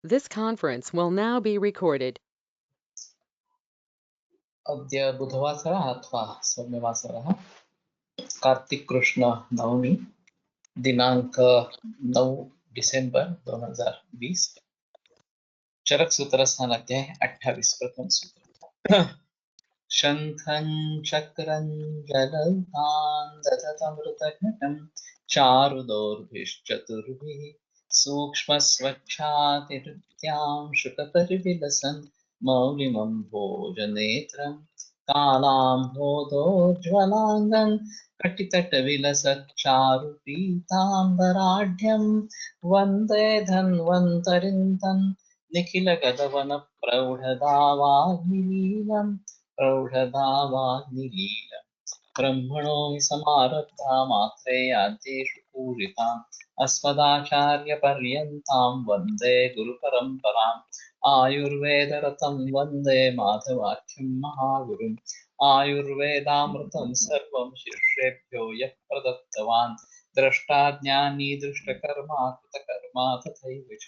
This conference will now be recorded. अद्य बुधवासरः अथवा सौम्यवासरः कार्तिक कृष्ण नवमी दिनांक 9 डिसेंबर 2020 चरक सूत्र स्थान अध्याय 28 प्रथम सूत्र शंखं चक्रं गलतां दधतमृतघटं चारुदोर्भिश्चतुर्भिः सूक्ष्मस्वच्छातिहृद्यां शुकपरिविलसन् मौलिमं भोजनेत्रं कालाम्भोदोज्ज्वलाङ्गं कटितटविलसच्चारुपीताम्बराढ्यं वन्दे धन्वन्तरिं तं निखिलगगवनप्रौढदावाग्निलीलम् प्रौढदावाग्निलीलम् ब्रह्मणो हि समारब्धा मात्रेयाद्येषु पूरिताम् अस्मदाचार्यपर्यन्तां वन्दे गुरुपरम्पराम् आयुर्वेदरतं वन्दे माधवाख्यं महागुरुम् आयुर्वेदामृतं सर्वं शिष्येभ्यो यः प्रदत्तवान् द्रष्टाज्ञानी दृष्टकर्मा कृतकर्मा तथैव च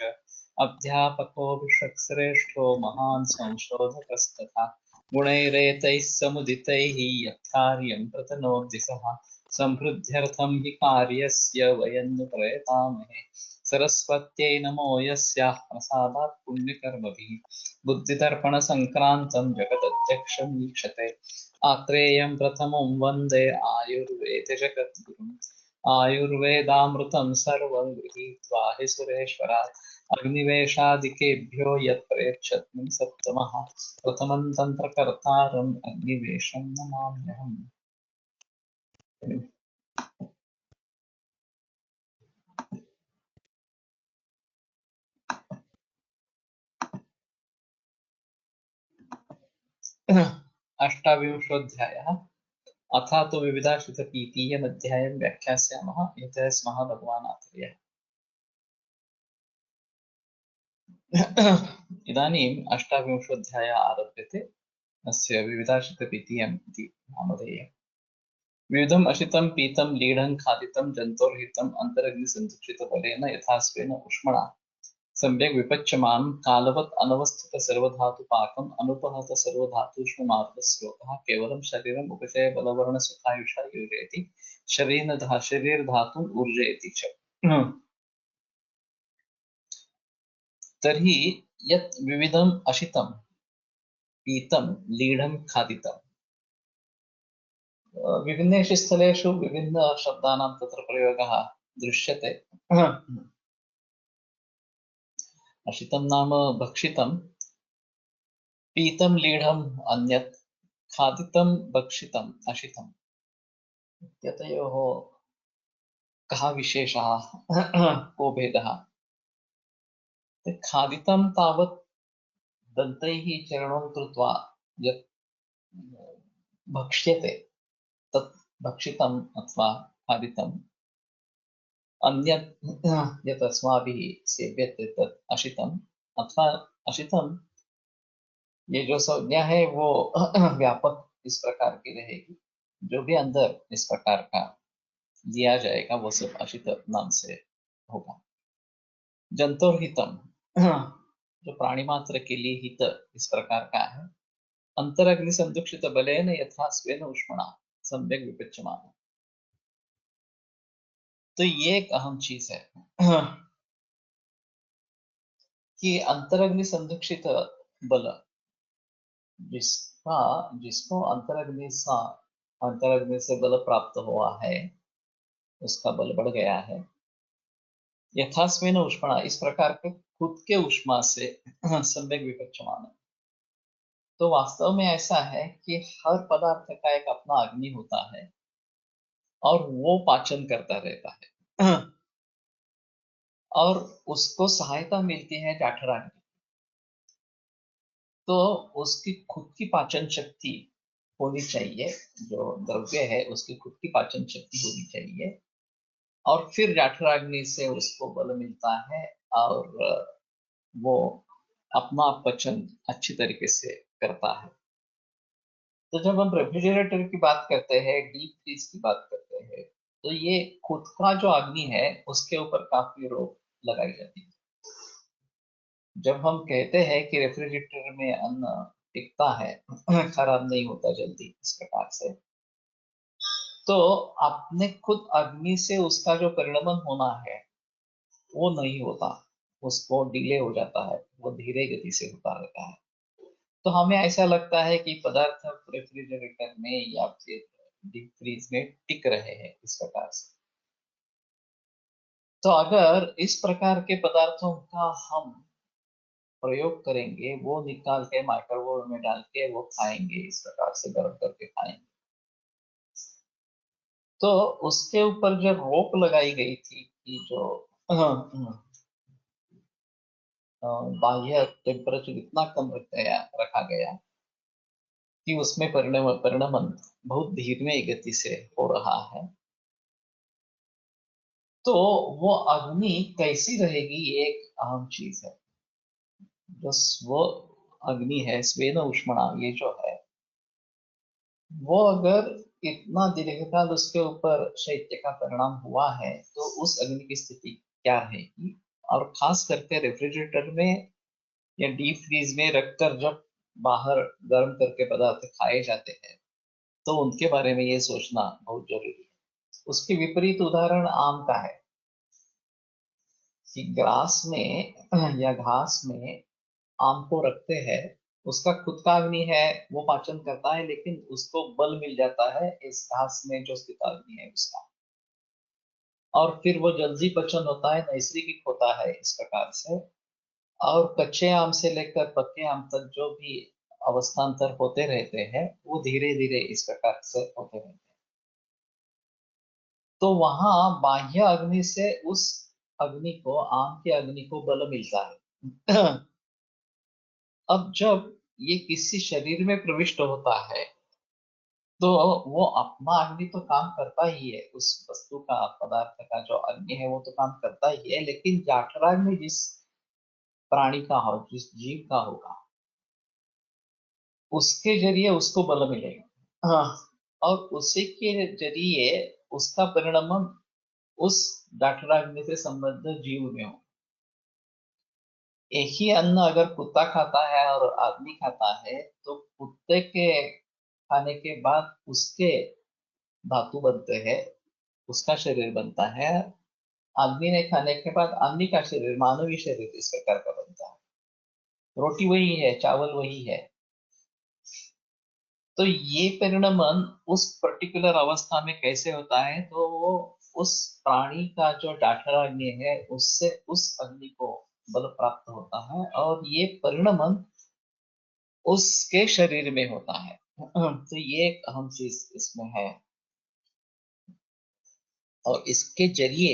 अध्यापको विश्वक्श्रेष्ठो महान् संशोधकस्तथा गुणैरेतैः समुदितैः यत्कार्यं प्रतनोति सः सम्पृद्ध्यर्थं हि कार्यस्य वयं नु प्रयतामहे सरस्वत्यै नमो यस्याः प्रसादात् पुण्यकर्मभिः बुद्धिदर्पणसङ्क्रान्तं जगदध्यक्षं वीक्षते आत्रेयं प्रथमं वन्दे आयुर्वेदजगद्गुरुम् आयुर्वेदामृतं सर्वं गृहीत्वा हि सुरेश्वरात् अग्निवेशादिकेभ्यो यत्प्रेक्षत् सप्तमः प्रथमं तन्त्रकर्तारम् अग्निवेशं नमाम्यहम्। अष्टाविंशोऽध्यायः अथा तु विविधाश्रितपीतीयमध्यायं व्याख्यास्यामः यतः स्मः भगवान् आत्रेयः। इदानीम् अष्टाविंशोऽध्यायः आरभ्यते। अस्य विविधाश्रितपीतीयम् इति नामधेयम्। विविधम् अशितं पीतं लीढं खादितं जन्तोर्हितम् अन्तरग्निसन्दुक्षितबलेन यथास्वेन उष्मणा सम्यक् विपच्यमानं कालवत् अनवस्थितसर्वधातुपाकम् अनुपहत सर्वधातूष्ममार्गस्रोतः केवलं शरीरम् उपचयबलवर्णसुखायुषा योजयति शरीरधातुम् ऊर्जयति च। तर्हि यत् विविधम् अशितं पीतं लीढं खादितं विभिन्नेषु स्थलेषु विभिन्नशब्दानां तत्र प्रयोगः दृश्यते। अशितं नाम भक्षितं, पीतं लीढम् अन्यत्, खादितं भक्षितम् अशितम् इत्यतयोः कः विशेषः को भेदः? खादितं तावत् दन्तैः चरणं कृत्वा यत् भक्ष्यते तत् भक्षितम् अथवा खादितम्। अन्यत् यत् अस्माभिः सेव्यते तत् अशितम् अथवा अशितम ये जो संज्ञा है वो व्यापक इस प्रकार की रहेगी। जो भी अंदर इस प्रकार का दिया जाएगा वो सब अशित नाम से होगा। जंतुर्हितम जो प्राणी मात्र के लिए हित इस प्रकार का है। अंतरग्नि संदुक्षित बलेन यथा स्वेन उष्मणा सम्यक विपच्यमान। तो ये एक अहम चीज है कि अंतरग्नि संदुक्षित बल जिसको अंतरग्नि से बल प्राप्त हुआ है उसका बल बढ़ गया है। यथास्वेन उष्मणा इस प्रकार के खुद के उष्मा से सम्यक विपच्यमान। तो वास्तव में ऐसा है कि हर पदार्थ का एक अपना अग्नि होता है और वो पाचन करता रहता है और उसको सहायता मिलती है जाठराग्नि। तो उसकी खुद की पाचन शक्ति होनी चाहिए। जो द्रव्य है उसकी खुद की पाचन शक्ति होनी चाहिए और फिर जाठराग्नि से उसको बल मिलता है और वो अपना पचन अच्छी तरीके से करता है। तो जब हम रेफ्रिजरेटर की बात करते हैं, डीप फ्रीज की बात करते हैं, तो ये खुद का जो अग्नि है उसके ऊपर काफी रोक लगाई जाती है। जब हम कहते हैं कि रेफ्रिजरेटर में अन्न टिकता है, खराब नहीं होता जल्दी इस प्रकार से, तो आपने खुद अग्नि से उसका जो परिणमन होना है वो नहीं होता, उसको डिले हो जाता है, वो धीरे गति से होता रहता है। तो हमें ऐसा लगता है कि पदार्थ रेफ्रिजरेटर में या फिर डीप फ्रीज में टिक रहे हैं इस प्रकार से। तो अगर इस प्रकार के पदार्थों का हम प्रयोग करेंगे, वो निकाल के माइक्रोवेव में डाल के वो खाएंगे, इस प्रकार से गर्म करके खाएंगे, तो उसके ऊपर जब रोक लगाई गई थी कि जो बाह्य टेम्परेचर इतना कम रखा गया कि उसमें परिणमन बहुत धीमे गति से हो रहा है, तो वो अग्नि कैसी रहेगी, ये एक अहम चीज है। जो स्व अग्नि है, स्वेन उष्मणा, ये जो है, वो अगर इतना दीर्घकाल उसके ऊपर शैत्य का परिणाम हुआ है, तो उस अग्नि की स्थिति क्या रहेगी। और खास करके रेफ्रिजरेटर में या डीप फ्रीज में रखकर जब बाहर गर्म करके पदार्थ खाए जाते हैं, तो उनके बारे में ये सोचना बहुत जरूरी है। उसके विपरीत उदाहरण आम का है कि ग्रास में या घास में आम को रखते हैं, उसका खुद का अग्नि है, वो पाचन करता है, लेकिन उसको बल मिल जाता है इस घास में जो स्थित अग्नि है उसका, और फिर वो जल्दी पचन होता है, नैसर्गिक होता है इस प्रकार से। और कच्चे आम से लेकर पक्के आम तक जो भी अवस्थान्तर होते रहते हैं, वो धीरे धीरे इस प्रकार से होते रहते हैं। तो वहां बाह्य अग्नि से उस अग्नि को, आम के अग्नि को बल मिलता है। अब जब ये किसी शरीर में प्रविष्ट होता है, तो वो अपना अग्नि तो काम करता ही है, उस वस्तु का, पदार्थ का जो अग्नि है वो तो काम करता ही है, लेकिन जाठराग्नि जिस प्राणी का हो, जिस जीव का होगा, उसके जरिए उसको बल मिलेगा। हाँ, और उसी के जरिए उसका परिणमन उस जाठराग्नि से संबद्ध जीव में हो। एक ही अन्न अगर कुत्ता खाता है और आदमी खाता है, तो कुत्ते के खाने के बाद उसके धातु बनते हैं, उसका शरीर बनता है। आदमी ने खाने के बाद आदमी का शरीर, मानवीय शरीर इस प्रकार का बनता है। रोटी वही है, चावल वही है। तो ये परिणमन उस पर्टिकुलर अवस्था में कैसे होता है, तो वो उस प्राणी का जो डाठराग्नि है, उससे उस अग्नि को बल प्राप्त होता है, और ये परिणमन उसके शरीर में होता है। तो ये एक अहम चीज इसमें है। और इसके जरिए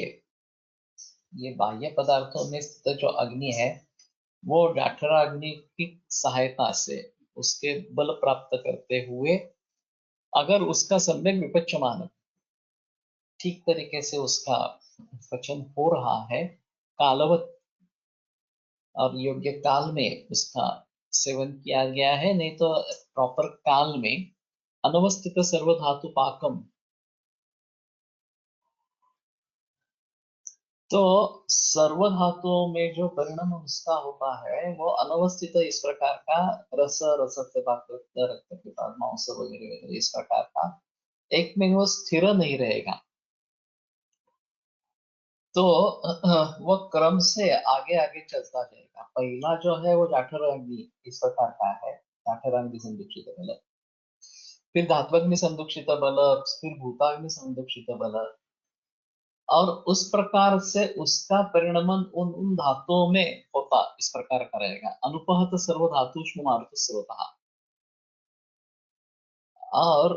ये बाह्य पदार्थों में स्थित जो अग्नि है, वो डाठराग्नि की सहायता से उसके बल प्राप्त करते हुए, अगर उसका सम्यक विपच्यमान ठीक तरीके से उसका पचन हो रहा है, कालवत और योग्य काल में उसका सेवन किया गया है, नहीं तो प्रॉपर काल में अनवस्थित सर्वधातु पाकम, तो सर्व धातुओं में जो परिणाम उसका होता है, वो अनवस्थित इस प्रकार का, रस, रसत्य रक्त पिपाद मांस वगैरह वगैरह इस प्रकार का एक में वो स्थिर नहीं रहेगा। तो वो क्रम से आगे आगे चलता जाएगा। पहला जो है वो जाठराग्नि इस प्रकार का है, जाठराग्नि संदुक्षित बल, फिर धात्वग्नि संदुक्षित बल, फिर भूताग्नि संदुक्षित बल, और उस प्रकार से उसका परिणमन उन धातुओं में होता इस प्रकार का रहेगा। अनुपहत सर्व धातुष्म मारुत स्रोता, और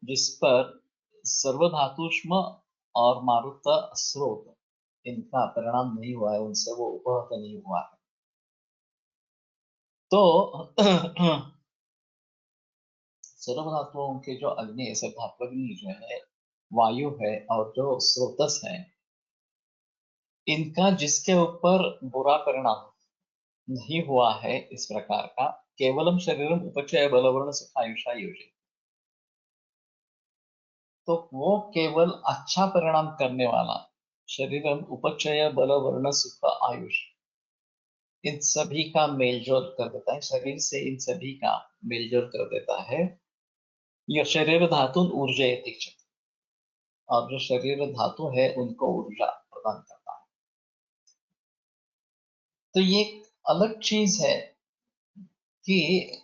जिस पर सर्व धातुष्म और मारुत स्रोत, इनका परिणाम नहीं हुआ है, उनसे वो उपहत नहीं हुआ है। तो सर्व धातुओं के जो अग्नि है, सब धात्वग्नि जो है, वायु है, और जो स्रोतस है, इनका जिसके ऊपर बुरा परिणाम नहीं हुआ है इस प्रकार का, केवलम शरीरम उपचय बलवर्ण सुखायुषा योजित, तो वो केवल अच्छा परिणाम करने वाला शरीरम उपचय बलवर्ण सुख आयुष, इन सभी का मेलजोल कर देता है, शरीर से इन सभी का मेलजोल कर देता है। यह शरीर धातु ऊर्जयति, और जो शरीर धातु है उनको ऊर्जा प्रदान करता है। तो ये एक अलग चीज है कि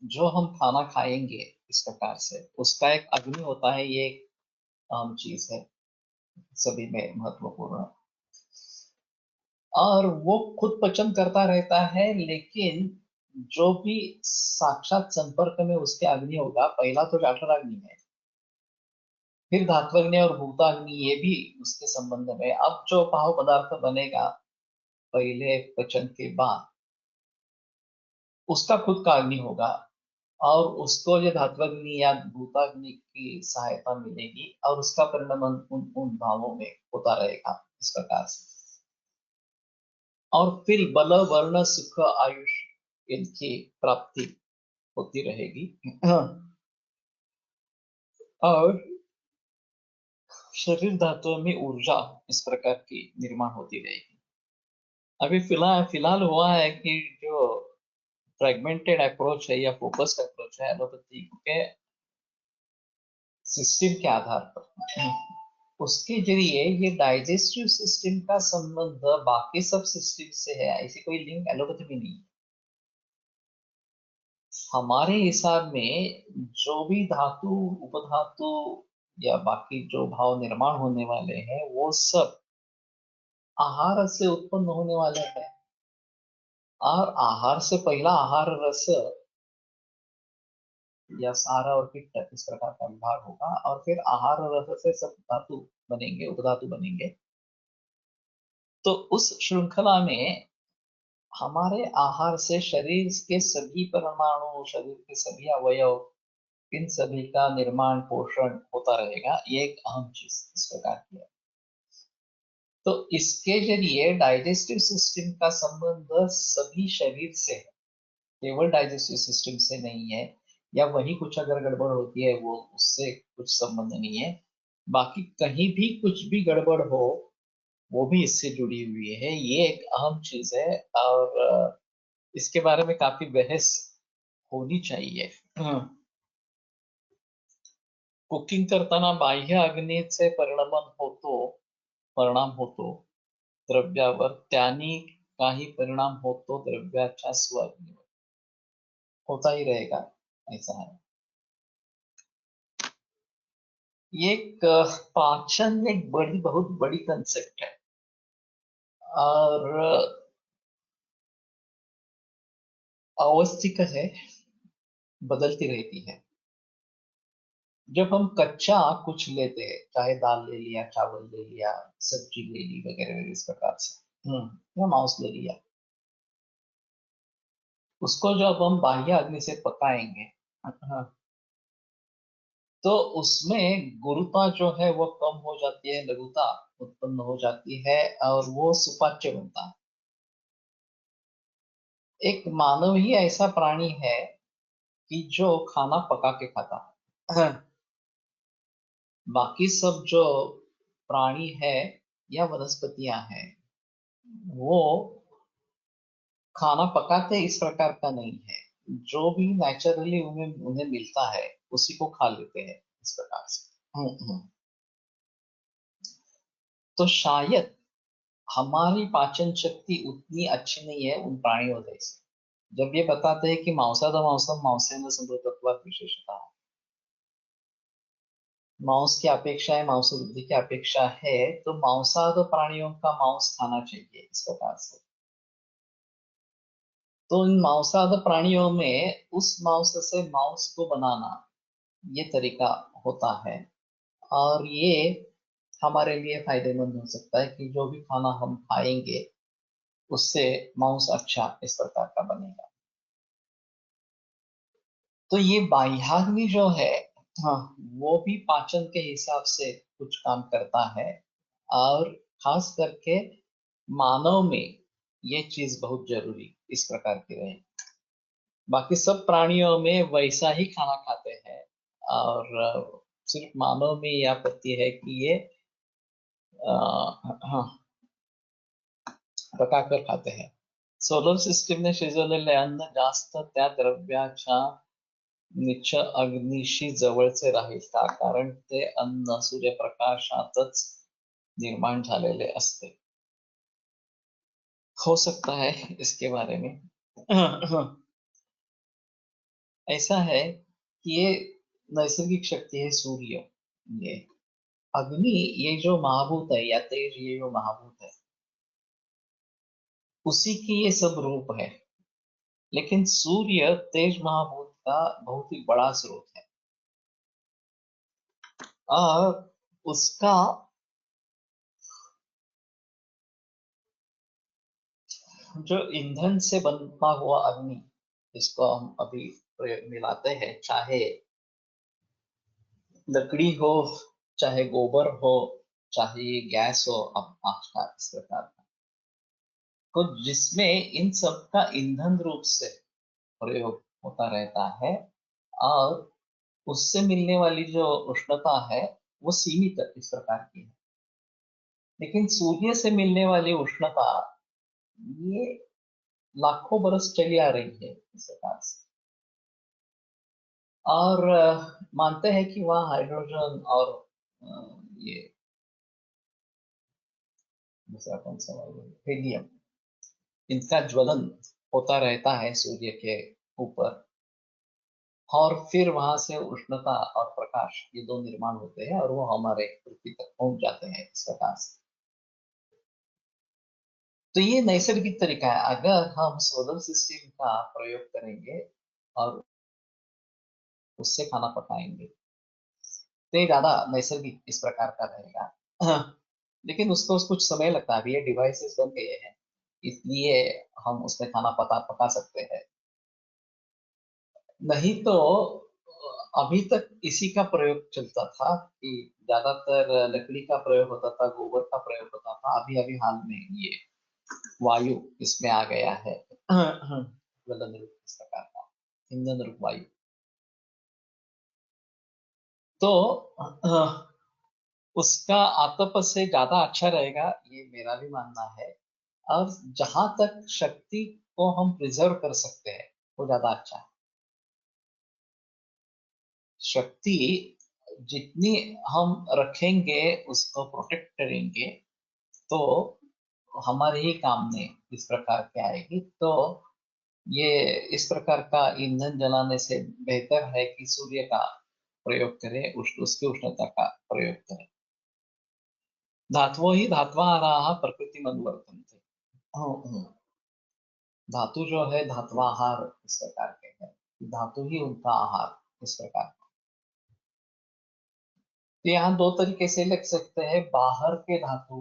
जो हम खाना खाएंगे इस प्रकार से उसका एक अग्नि होता है, ये एक अहम चीज है, सभी में महत्वपूर्ण। और वो खुद पचन करता रहता है, लेकिन जो भी साक्षात संपर्क में उसके अग्नि होगा, पहला तो जठराग्नि है, फिर धात्वग्नि और भूताग्नि, ये भी उसके संबंध में। अब जो पाव पदार्थ बनेगा पहले पचन के बाद, उसका खुद का अग्नि होगा, और उसको ये धात्वग्नि या भूताग्नि की सहायता मिलेगी, और उसका परिणाम उन भावों में होता रहेगा इस प्रकार से। और फिर बल वर्ण सुख आयुष इनकी प्राप्ति होती रहेगी। और शरीर धातुओं में ऊर्जा इस प्रकार की निर्माण होती रहेगी। अभी फिलहाल फिलहाल हुआ है कि जो फ्रेगमेंटेड अप्रोच है या फोकस्ड अप्रोच है एलोपैथी के सिस्टम के आधार पर, उसके जरिए ये डाइजेस्टिव सिस्टम का संबंध बाकी सब सिस्टम से है, ऐसी कोई लिंक एलोपैथी में नहीं है। हमारे हिसाब में जो भी धातु उपधातु या बाकी जो भाव निर्माण होने वाले हैं, वो सब आहार से उत्पन्न होने वाले हैं। और आहार से पहला आहार रस या सारा और पित्त इस प्रकार का विभाग होगा, और फिर आहार रस से सब धातु बनेंगे, उपधातु बनेंगे। तो उस श्रृंखला में हमारे आहार से शरीर के सभी परमाणु, शरीर के सभी अवयव, इन सभी का निर्माण पोषण होता रहेगा। ये एक अहम चीज इस प्रकार की है। तो इसके जरिए डाइजेस्टिव सिस्टम का संबंध सभी शरीर से है, केवल डाइजेस्टिव सिस्टम से नहीं है, या वही कुछ अगर गड़बड़ होती है वो उससे कुछ संबंध नहीं है। बाकी कहीं भी कुछ भी गड़बड़ हो, वो भी इससे जुड़ी हुई है। ये एक अहम चीज है, और इसके बारे में काफी बहस होनी चाहिए। कुकिंग करताना बाह्य अग्नीचे परिणाम होतो द्रव्यावर, त्यानी काही परिणाम होतो द्रव्याच्या स्वादीवर, होता ही रहेगा, ऐसा है। ये एक पाचन एक बहुत बड़ी कंसेप्ट है, और अवस्थिक है, बदलती रहती है। जब हम कच्चा कुछ लेते हैं, चाहे दाल ले लिया, चावल ले लिया, सब्जी ले ली, वगैरह वगैरह इस प्रकार से, या मांस ले लिया, उसको जब हम बाह्य अग्नि से पकाएंगे, हाँ, तो उसमें गुरुता जो है वो कम हो जाती है, लघुता उत्पन्न हो जाती है, और वो सुपाच्य बनता है। एक मानव ही ऐसा प्राणी है कि जो खाना पका के खाता है। बाकी सब जो प्राणी है या वनस्पतियां हैं, वो खाना पकाते इस प्रकार का नहीं है। जो भी नेचुरली उन्हें उन्हें मिलता है उसी को खा लेते हैं इस प्रकार से। तो शायद हमारी पाचन शक्ति उतनी अच्छी नहीं है उन प्राणियों जैसे। जब ये बताते हैं कि मांसाद मांसम मांसेन समृद्धत्वात् विशेषता, मांस की अपेक्षा है, मांस वृद्धि की अपेक्षा है, तो मांसाद प्राणियों का मांस खाना चाहिए इस प्रकार से। तो इन मांसाद प्राणियों में उस मांस से मांस को बनाना, ये तरीका होता है। और ये हमारे लिए फायदेमंद हो सकता है कि जो भी खाना हम खाएंगे उससे मांस अच्छा इस प्रकार का बनेगा। तो ये बाह्याग्नि जो है, हाँ, वो भी पाचन के हिसाब से कुछ काम करता है, और खास करके मानव में ये चीज बहुत जरूरी इस प्रकार की रहे। बाकी सब प्राणियों में वैसा ही खाना खाते हैं, और सिर्फ मानव में यह आपत्ति है कि ये हाँ, पका कर खाते हैं। सोलर सिस्टीमने शिजवलेले अन्न जास्त त्या द्रव्याच्या निच्च अग्नीशी जवळचे राहील का? कारण ते अन्न सूर्यप्रकाशातच निर्माण झालेले असते. हो सकता है इसके बारे में। ऐसा है कि ये नैसर्गिक शक्ति है सूर्य, ये अग्नि, ये जो महाभूत है या तेज, ये जो महाभूत है उसी की ये सब रूप है। लेकिन सूर्य तेज महाभूत का बहुत ही बड़ा स्रोत है और उसका जो ईंधन से बनता हुआ अग्नि, इसको हम अभी प्रयोग में लाते हैं, चाहे लकड़ी हो, चाहे गोबर हो, चाहे ये गैस हो, अब आज का इस प्रकार का, तो जिसमें इन सब का ईंधन रूप से प्रयोग होता रहता है और उससे मिलने वाली जो उष्णता है वो सीमित इस प्रकार की है। लेकिन सूर्य से मिलने वाली उष्णता ये लाखों बरस चली आ रही है इस प्रकार से। और मानते हैं कि वहाँ हाइड्रोजन और ये दूसरा कौन सा वायु, हीलियम, इनका ज्वलन होता रहता है सूर्य के ऊपर और फिर वहां से उष्णता और प्रकाश, ये दो निर्माण होते हैं और वो हमारे पृथ्वी तक पहुंच जाते हैं इस प्रकार से। तो ये नैसर्गिक तरीका है। अगर हम सोलर सिस्टम का प्रयोग करेंगे और उससे खाना पकाएंगे तो ये ज्यादा नैसर्गिक इस प्रकार का रहेगा। हाँ, लेकिन उसको कुछ समय लगता है। अभी ये डिवाइसेस बन गए हैं इसलिए हम उसमें खाना पका सकते हैं। नहीं तो अभी तक इसी का प्रयोग चलता था कि ज्यादातर लकड़ी का प्रयोग होता था, गोबर का प्रयोग होता था। अभी अभी हाल में ये वायु इसमें आ गया है। ज्वलन रूप इस प्रकार का ईंधन रूप वायु। तो उसका आतप से ज्यादा अच्छा रहेगा, ये मेरा भी मानना है। और जहां तक शक्ति को हम प्रिजर्व कर सकते हैं वो ज्यादा अच्छा है। शक्ति जितनी हम रखेंगे, उसको प्रोटेक्ट करेंगे, तो हमारे ही काम में इस प्रकार की आएगी। तो ये इस प्रकार का ईंधन जलाने से बेहतर है कि सूर्य का प्रयोग करें, उसकी उष्णता का प्रयोग करें। धातवो ही धात्वाहाराः प्रकृति अनुवर्तन्ते। धातु जो है धात्वाहार इस प्रकार के हैं, धातु ही उनका आहार इस प्रकार का। तो यहाँ दो तरीके से लिख सकते हैं, बाहर के धातु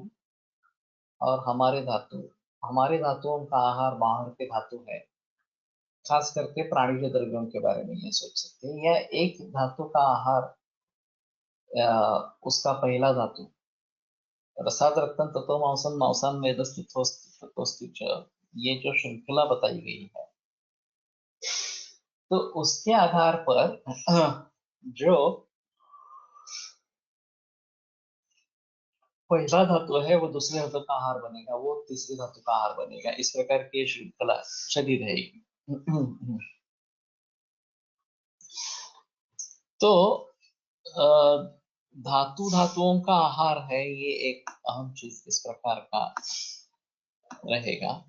और हमारे धातु। हमारे धातुओं का आहार बाहर के धातु है। खास करके प्राणीज द्रव्यों के बारे में ये सोच सकते हैं। या एक धातु का आहार उसका पहला धातु, रसाद रक्तम ततो मांसम मांसान मेदस तथोस्ति च, ये जो श्रृंखला बताई गई है, तो उसके आधार पर जो पहला धातु है वो दूसरे धातु का आहार बनेगा, वो तीसरे धातु का आहार बनेगा। इस प्रकार की श्रृंखला चली रहेगी। तो धातु धातुओं का आहार है, ये एक अहम चीज इस प्रकार का रहेगा।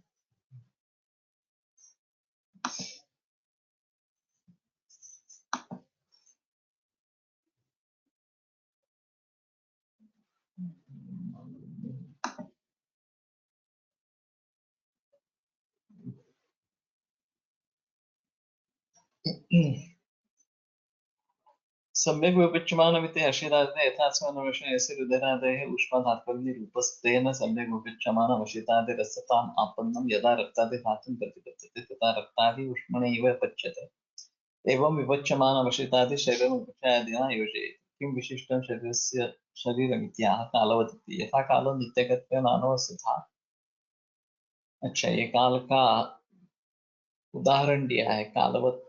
सम्यक् विपच्यमानमिति हर्षितादे यथास्मानवशे यस्य हृदयनादेः उष्माधात्वग्निरूपस्तेन सम्यक् विपच्यमानमशितादिरसताम् आपन्नं यदा रक्तादि धातुं प्रतिपद्यते तथा रक्तादि उष्मणैव पच्यते। एवं विपच्यमानमशितादि शरीरमुपचायादिना योजयेत्। किं विशिष्टं शरीरस्य शरीरमित्याह कालवदिति। यथा कालो नित्यगत्या नानोऽस्य था। अच्छा, ये काल का उदाहरण दिया है, कालवत।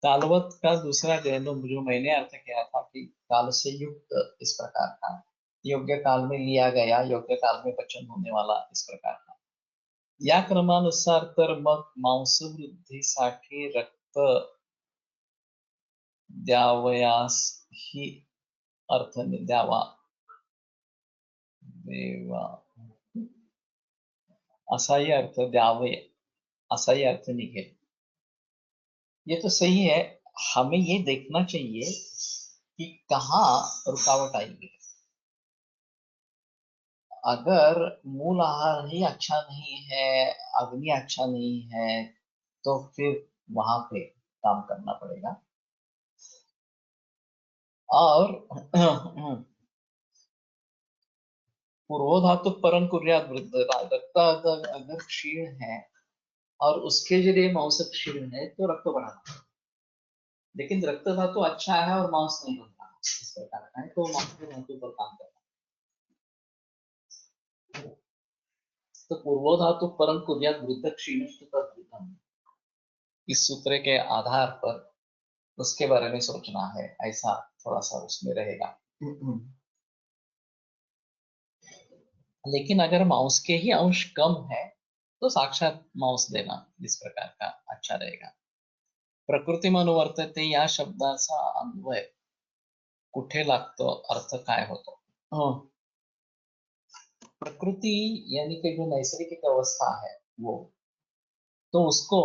कालवत का दूसरा जो मैंने अर्थ किया था कि काल से युक्त इस प्रकार का, योग्य काल में लिया गया, योग्य काल में पचन होने वाला इस प्रकार का। या क्रमानुसार तर मग मांसवृद्धीसाठी रक्त द्यावयास ही अर्थ द्यावा देवा असाही अर्थ द्यावे असाही अर्थ निकले। ये तो सही है, हमें ये देखना चाहिए कि कहाँ रुकावट आएगी। अगर मूल आहार ही अच्छा नहीं है, अग्नि अच्छा नहीं है, तो फिर वहां पे काम करना पड़ेगा। और पूर्वोधातु परम कुर्यात वृद्ध रक्त अगर क्षीण है और उसके जरिए मांस क्षीण है तो रक्त बढ़ाना, लेकिन रक्त धातु अच्छा है और मांस नहीं बनता इस प्रकार का है, तो मांस धातु पर काम करना। तो पूर्वोधातु परम कुर्यात वृद्ध क्षीण तद्वृद्धम्, इस सूत्र के आधार पर उसके बारे में सोचना है, ऐसा थोड़ा सा उसमें रहेगा। लेकिन अगर मांस के ही अंश कम है तो साक्षात मांस देना इस प्रकार का अच्छा रहेगा। प्रकृती अनुवर्तते या शब्दाचा अन्वय कुठे लागतो, अर्थ काय होतो? प्रकृति यानी कि जो नैसर्गिक अवस्था है वो, तो उसको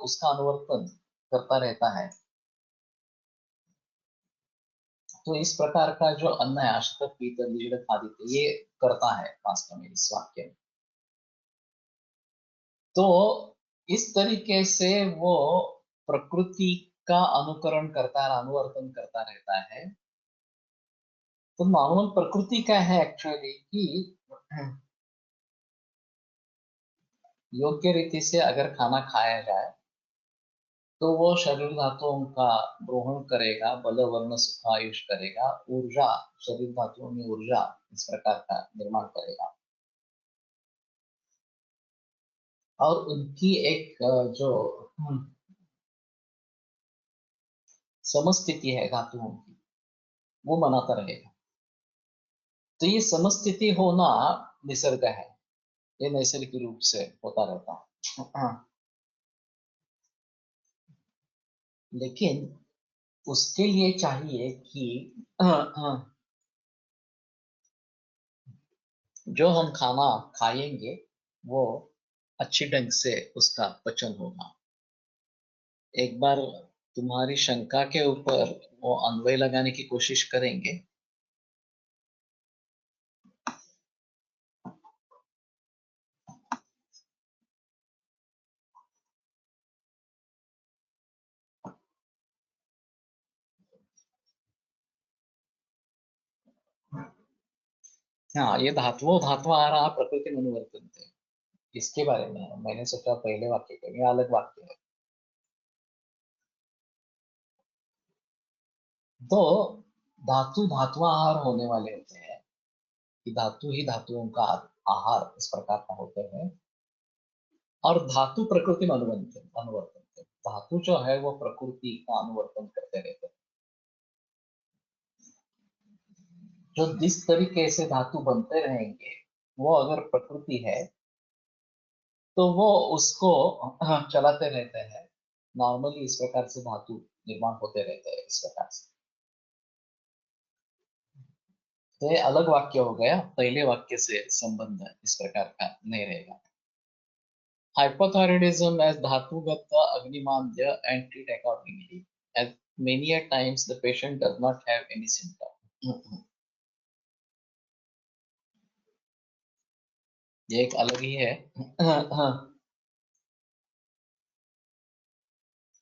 उसका अनुवर्तन करता रहता है। तो इस प्रकार का जो अन्न है अश्वत्थ पीत लीढ़ खादित ये करता है वास्तव में इस वाक्य में। तो इस तरीके से वो प्रकृति का अनुकरण करता है, अनुवर्तन करता रहता है। तो नॉर्मल प्रकृति क्या है एक्चुअली कि योग्य रीति से अगर खाना खाया जाए तो वो शरीर धातुओं का ग्रहण करेगा, बल वर्ण सुख आयुष करेगा, ऊर्जा शरीर धातुओं में ऊर्जा इस प्रकार का निर्माण करेगा। और उनकी एक जो समस्थिति है धातुओं की वो बनाता रहेगा। तो ये समस्थिति होना निसर्ग है, ये नैसर्गिक रूप से होता रहता है। लेकिन उसके लिए चाहिए कि जो हम खाना खाएंगे वो अच्छी ढंग से उसका पचन होगा। एक बार तुम्हारी शंका के ऊपर वो अन्वय लगाने की कोशिश करेंगे। हाँ, ये धातुओं धातु आ रहा प्रकृति में अनुवर्तन थे, इसके बारे में मैंने सोचा पहले वाक्य के, ये अलग वाक्य है। तो धातु धातुआहार होने वाले होते हैं कि धातु ही धातुओं का आहार इस प्रकार का होते हैं। और धातु प्रकृति में अनुवर्तन अनुवर्तन थे, धातु जो है वो प्रकृति का अनुवर्तन करते रहते हैं। जो जिस तरीके से धातु बनते रहेंगे वो अगर प्रकृति है तो वो उसको चलाते रहते हैं। नॉर्मली इस प्रकार से धातु निर्माण होते रहते हैं इस प्रकार से। तो ये अलग वाक्य हो गया, पहले वाक्य से संबंध इस प्रकार का नहीं रहेगा। Hypothyroidism as धातुगत अग्निमांद्य and treat accordingly, as many a times the patient does not have any symptom. ये एक अलग ही है।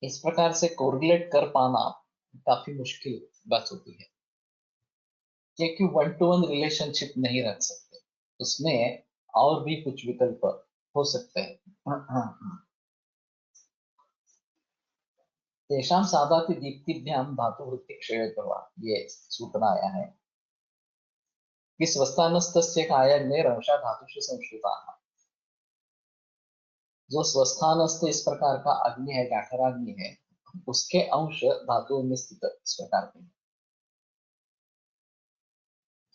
इस प्रकार से कोरिलेट कर पाना काफी मुश्किल बात होती है, क्योंकि वन टू वन रिलेशनशिप नहीं रख सकते, उसमें और भी कुछ विकल्प हो सकते हैं। तेषां सादाति दीप्तिभ्याम धातु वृत्ति क्षय करवा, ये सूचना आया है कि स्वस्थानस्तस्य कायग्ने रंशा धातुषु संश्रिताः। जो स्वस्थानस्थ इस प्रकार का अग्नि है, जठराग्नि है, उसके अंश धातुओं में स्थित इस प्रकार के।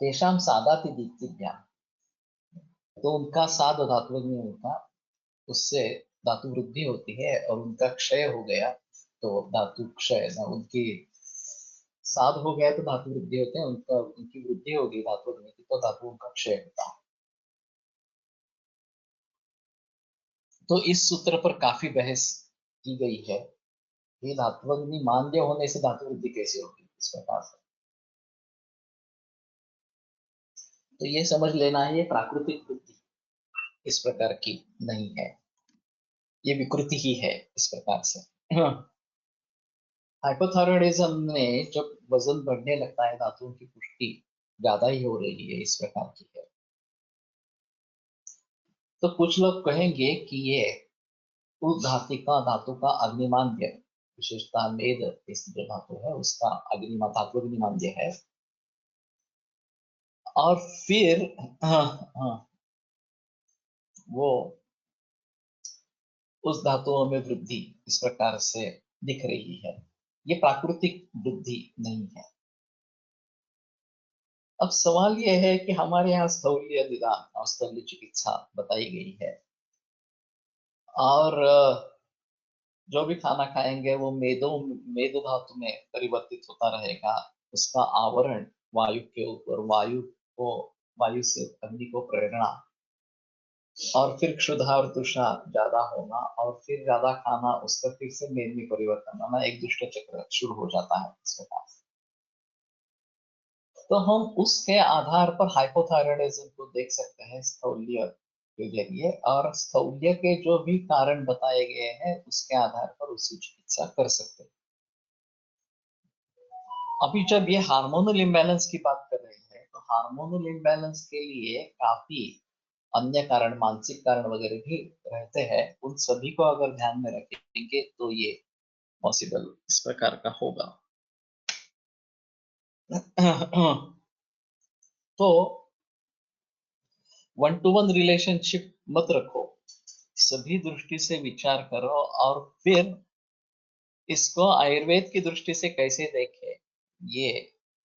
तेषां सादाति दीप्तिभ्याम, तो उनका साध धात्वग्नि उनका, उससे धातु वृद्धि होती है, और उनका क्षय हो गया तो धातु क्षय ना, उनकी साध हो गया तो धातु वृद्धि होते हैं, उनका उनकी वृद्धि होगी धातु अग्नि की तो धातु उनका क्षय होता है। तो इस सूत्र पर काफी बहस की गई है कि धातु अग्नि मान्य होने से धातु वृद्धि कैसे होगी इस प्रकार से। तो ये समझ लेना है, ये प्राकृतिक वृद्धि इस प्रकार की नहीं है, ये विकृति ही है इस प्रकार से। हाइपोथायरॉयडिज्म में जब वजन बढ़ने लगता है, धातुओं की पुष्टि ज्यादा ही हो रही है इस प्रकार की है, तो कुछ लोग कहेंगे कि ये उस धातु का अग्निमान्य, विशेषता मेद इस जो धातु है उसका अग्निमा धातु अग्निमान्य है, और फिर हाँ, हाँ, वो उस धातुओं में वृद्धि इस प्रकार से दिख रही है, ये प्राकृतिक वृद्धि नहीं है। अब सवाल यह है कि हमारे यहाँ स्थौल्य निदान और स्थल्य चिकित्सा बताई गई है, और जो भी खाना खाएंगे वो मेदो धातु में परिवर्तित होता रहेगा, उसका आवरण वायु के ऊपर, वायु से अग्नि को प्रेरणा, और फिर क्षुधा और तृष्णा ज्यादा होना, और फिर ज्यादा खाना, उसका फिर से मेद में परिवर्तन होना, एक दुष्ट चक्र शुरू हो जाता है इस प्रकार। तो हम उसके आधार पर हाइपोथायरॉयडिज्म को देख सकते हैं स्थौल्य के जरिए, और स्थौल्य के जो भी कारण बताए गए हैं उसके आधार पर उसकी चिकित्सा कर सकते हैं। अभी जब ये हार्मोनल इम्बैलेंस की बात कर रहे हैं, तो हार्मोनल इम्बैलेंस के लिए काफी अन्य कारण, मानसिक कारण वगैरह भी रहते हैं, उन सभी को अगर ध्यान में रखेंगे तो ये पॉसिबल इस प्रकार का होगा। तो 1-to-1 रिलेशनशिप मत रखो, सभी दृष्टि से विचार करो, और फिर इसको आयुर्वेद की दृष्टि से कैसे देखें ये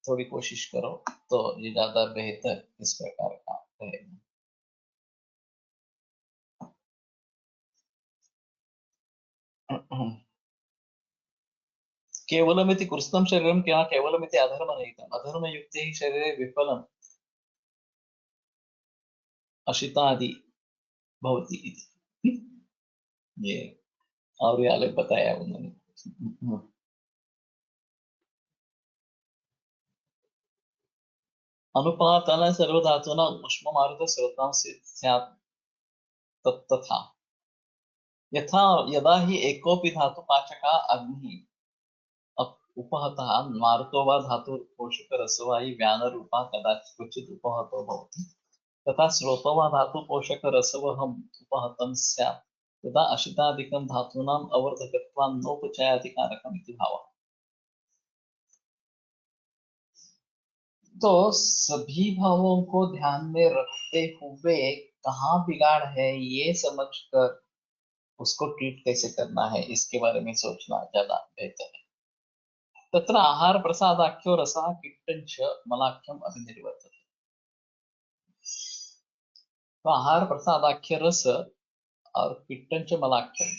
थोड़ी कोशिश करो, तो ये ज्यादा बेहतर इस प्रकार का रहेगा। केवलमिति कृत्स्नं शरीरं क्या केवलमिति अधर्मरहितम् अधर्मयुक्ते हि शरीरे विफलम् अशितादि भवति इति। ये और ये अलग बताया उन्होंने। अनुपातन सर्वधातूनां उष्ममारुत स्रोतां स्यात् तथा यथा यदा हि एकोऽपि धातुपाचकः अग्निः उपहतः मारुतो वा धातुपोषकरसवायि व्यानरूपा कदाचित् क्वचित् उपहतो भवति, तथा स्रोतो वा धातुपोषकरसवहम् उपहतं स्यात् तदा अशितादिकं धातूनाम् अवर्धकत्वान् नोपचयादिकारकम् इति भावः। तो सभी भावों को ध्यान में रखते हुए कहाँ बिगाड़ है ये समझकर उसको ट्रीट कैसे करना है इसके बारे में सोचना ज्यादा बेहतर है। तत्र आहार प्रसादाख्यो रसः किट्टञ्च मलाख्यम अभिनिर्वर्तते। तो आहार प्रसादाख्य रस और किट्टञ्च मलाख्यम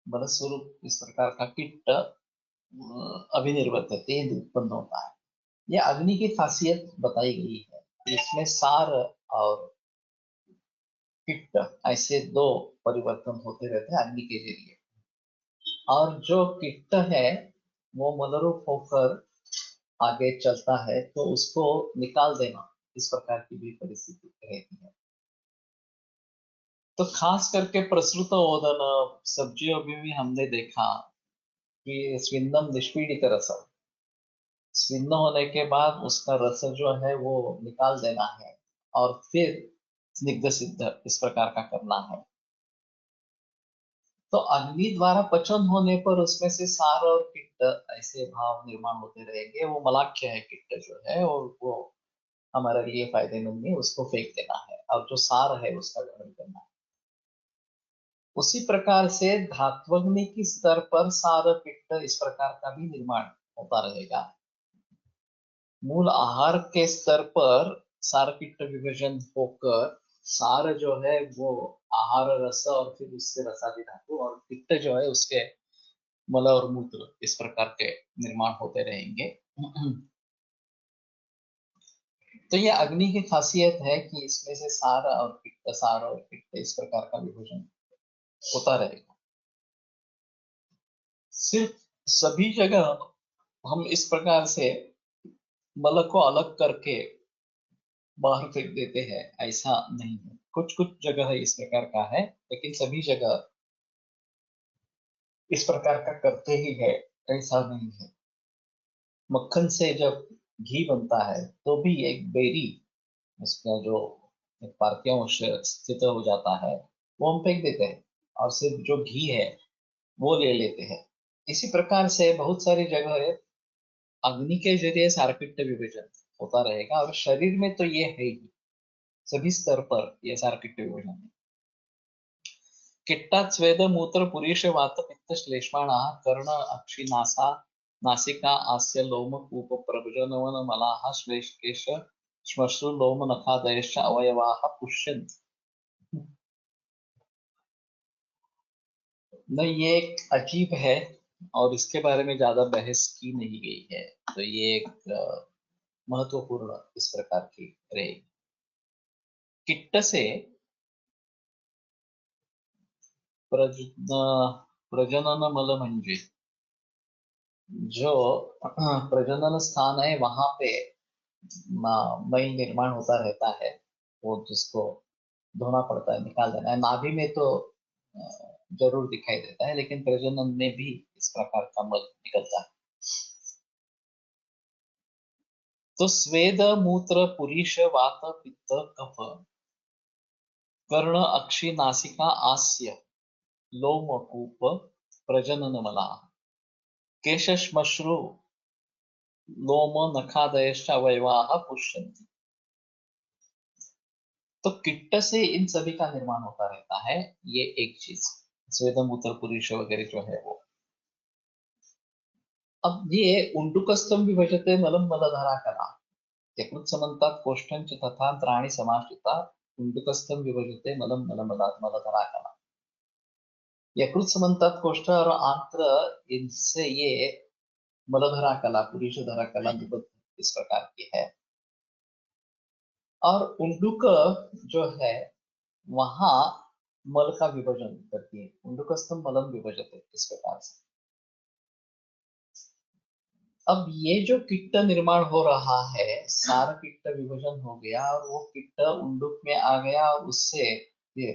बल स्वरूप इस प्रकार का किट्ट अभिनिर्वर्तते उत्पन्न होता है। यह अग्नि की खासियत बताई गई है, इसमें सार और किट्ट ऐसे दो परिवर्तन होते रहते हैं अग्नि के जरिए, और जो किट्ट है वो मलरूप होकर आगे चलता है तो उसको निकाल देना इस प्रकार की भी परिस्थिति रहती है। तो खास करके प्रसृत ओदन सब्जियों में भी हमने देखा कि स्विन्नम निष्पीडित रसम, स्विन्न होने के बाद उसका रस जो है वो निकाल देना है, और फिर स्निग्ध सिद्ध इस प्रकार का करना है। तो अग्नि द्वारा पचन होने पर उसमें से सार और किट्ट ऐसे भाव निर्माण होते रहेंगे, वो मलाख्य है किट्ट जो है, और वो हमारे लिए फायदेमंद नहीं, उसको फेंक देना है, और जो सार है उसका ग्रहण करना है। उसी प्रकार से धात्वग्नि की स्तर पर सार पित्त इस प्रकार का भी निर्माण होता रहेगा। मूल आहार के स्तर पर सारपित्त विभाजन होकर सार जो है वो आहार रस और फिर उससे रसादि धातु और पित्त जो है उसके मल और मूत्र इस प्रकार के निर्माण होते रहेंगे। तो ये अग्नि की खासियत है कि इसमें से सार और पित्त इस प्रकार का विभाजन होता रहेगा। सिर्फ सभी जगह हम इस प्रकार से मल को अलग करके बाहर फेंक देते हैं ऐसा नहीं है। कुछ कुछ जगह इस प्रकार का है, लेकिन सभी जगह इस प्रकार का करते ही है ऐसा नहीं है। मक्खन से जब घी बनता है तो भी एक बेरी, उसका जो एक पारक्यांश स्थित हो जाता है वो हम फेंक देते हैं और सिर्फ जो घी है वो ले लेते हैं। इसी प्रकार से बहुत सारी जगह अग्नि के जरिए सारपित्त विभाजन होता रहेगा और शरीर में तो ये है ही, सभी स्तर पर ये सारपित्त विभाजन है। किट्टात् स्वेद मूत्र पुरीश वात पित्त श्लेष्माणाः कर्ण अक्षि नासा नासिका आस्य लोम कूप प्रभजनवन मलाः श्लेष्केश श्मश्रु लोम नखादयश्च अवयवाः पुष्यन्ति। नहीं, ये एक अजीब है और इसके बारे में ज्यादा बहस की नहीं गई है, तो ये एक महत्वपूर्ण इस प्रकार की रहेगी। किट्ट से प्रजनन मल म्हणजे जो प्रजनन स्थान है वहां पे मई निर्माण होता रहता है, वो जिसको धोना पड़ता है, निकाल देना है। नाभि में तो जरूर दिखाई देता है, लेकिन प्रजनन में भी इस प्रकार का मल निकलता है। तो स्वेद मूत्र पुरीश वात पित्त कफ कर्ण अक्षि नासिका आस्य लोम कूप प्रजनन मला केश श्मश्रु लोम नखादयश्च अवयवाः पुष्यन्ति। तो किट्ट से इन सभी का निर्माण होता रहता है, ये एक चीज स्वेद मूत्र पुरीश वगैरह जो है वो। अब ये उंडुकस्तम विभजते मलम मलधरा कला यकृत समन्तात् कोष्ठं च तथा त्राणि समाश्रिता उंडुकस्तम विभजते मलम मलधरा कला। यकृत समन्तात् कोष्ठ और आंत्र, इनसे ये मलधरा कला पुरुष धरा कला निबद्ध इस प्रकार की है। और उंडुक जो है वहां मल का विभाजन करती है, उंडुकस्तम मलम विभजते इस प्रकार से। अब ये जो किट्ट निर्माण हो रहा है, सारा किट्ट विभाजन हो गया और वो किट्ट उंडुक में आ गया और उससे ये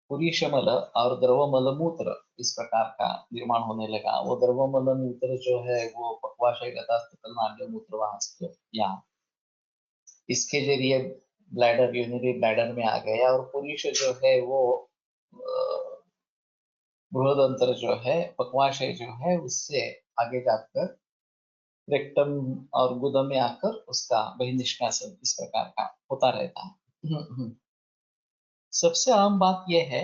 पुरीश मल और द्रव मल मूत्र इस प्रकार का निर्माण होने लगा। वो द्रव मल मूत्र जो है वो पक्वाशय नाड्य मूत्र वहां यहाँ इसके जरिए ब्लैडर यूरिनरी ब्लैडर में आ गया और पुरीश जो है वो बृहदंत्र जो है पक्वाशय जो है उससे आगे जाकर रेक्टम और गुदा में आकर उसका बहिर्निष्कासन इस प्रकार का होता रहता है। सबसे आम बात यह है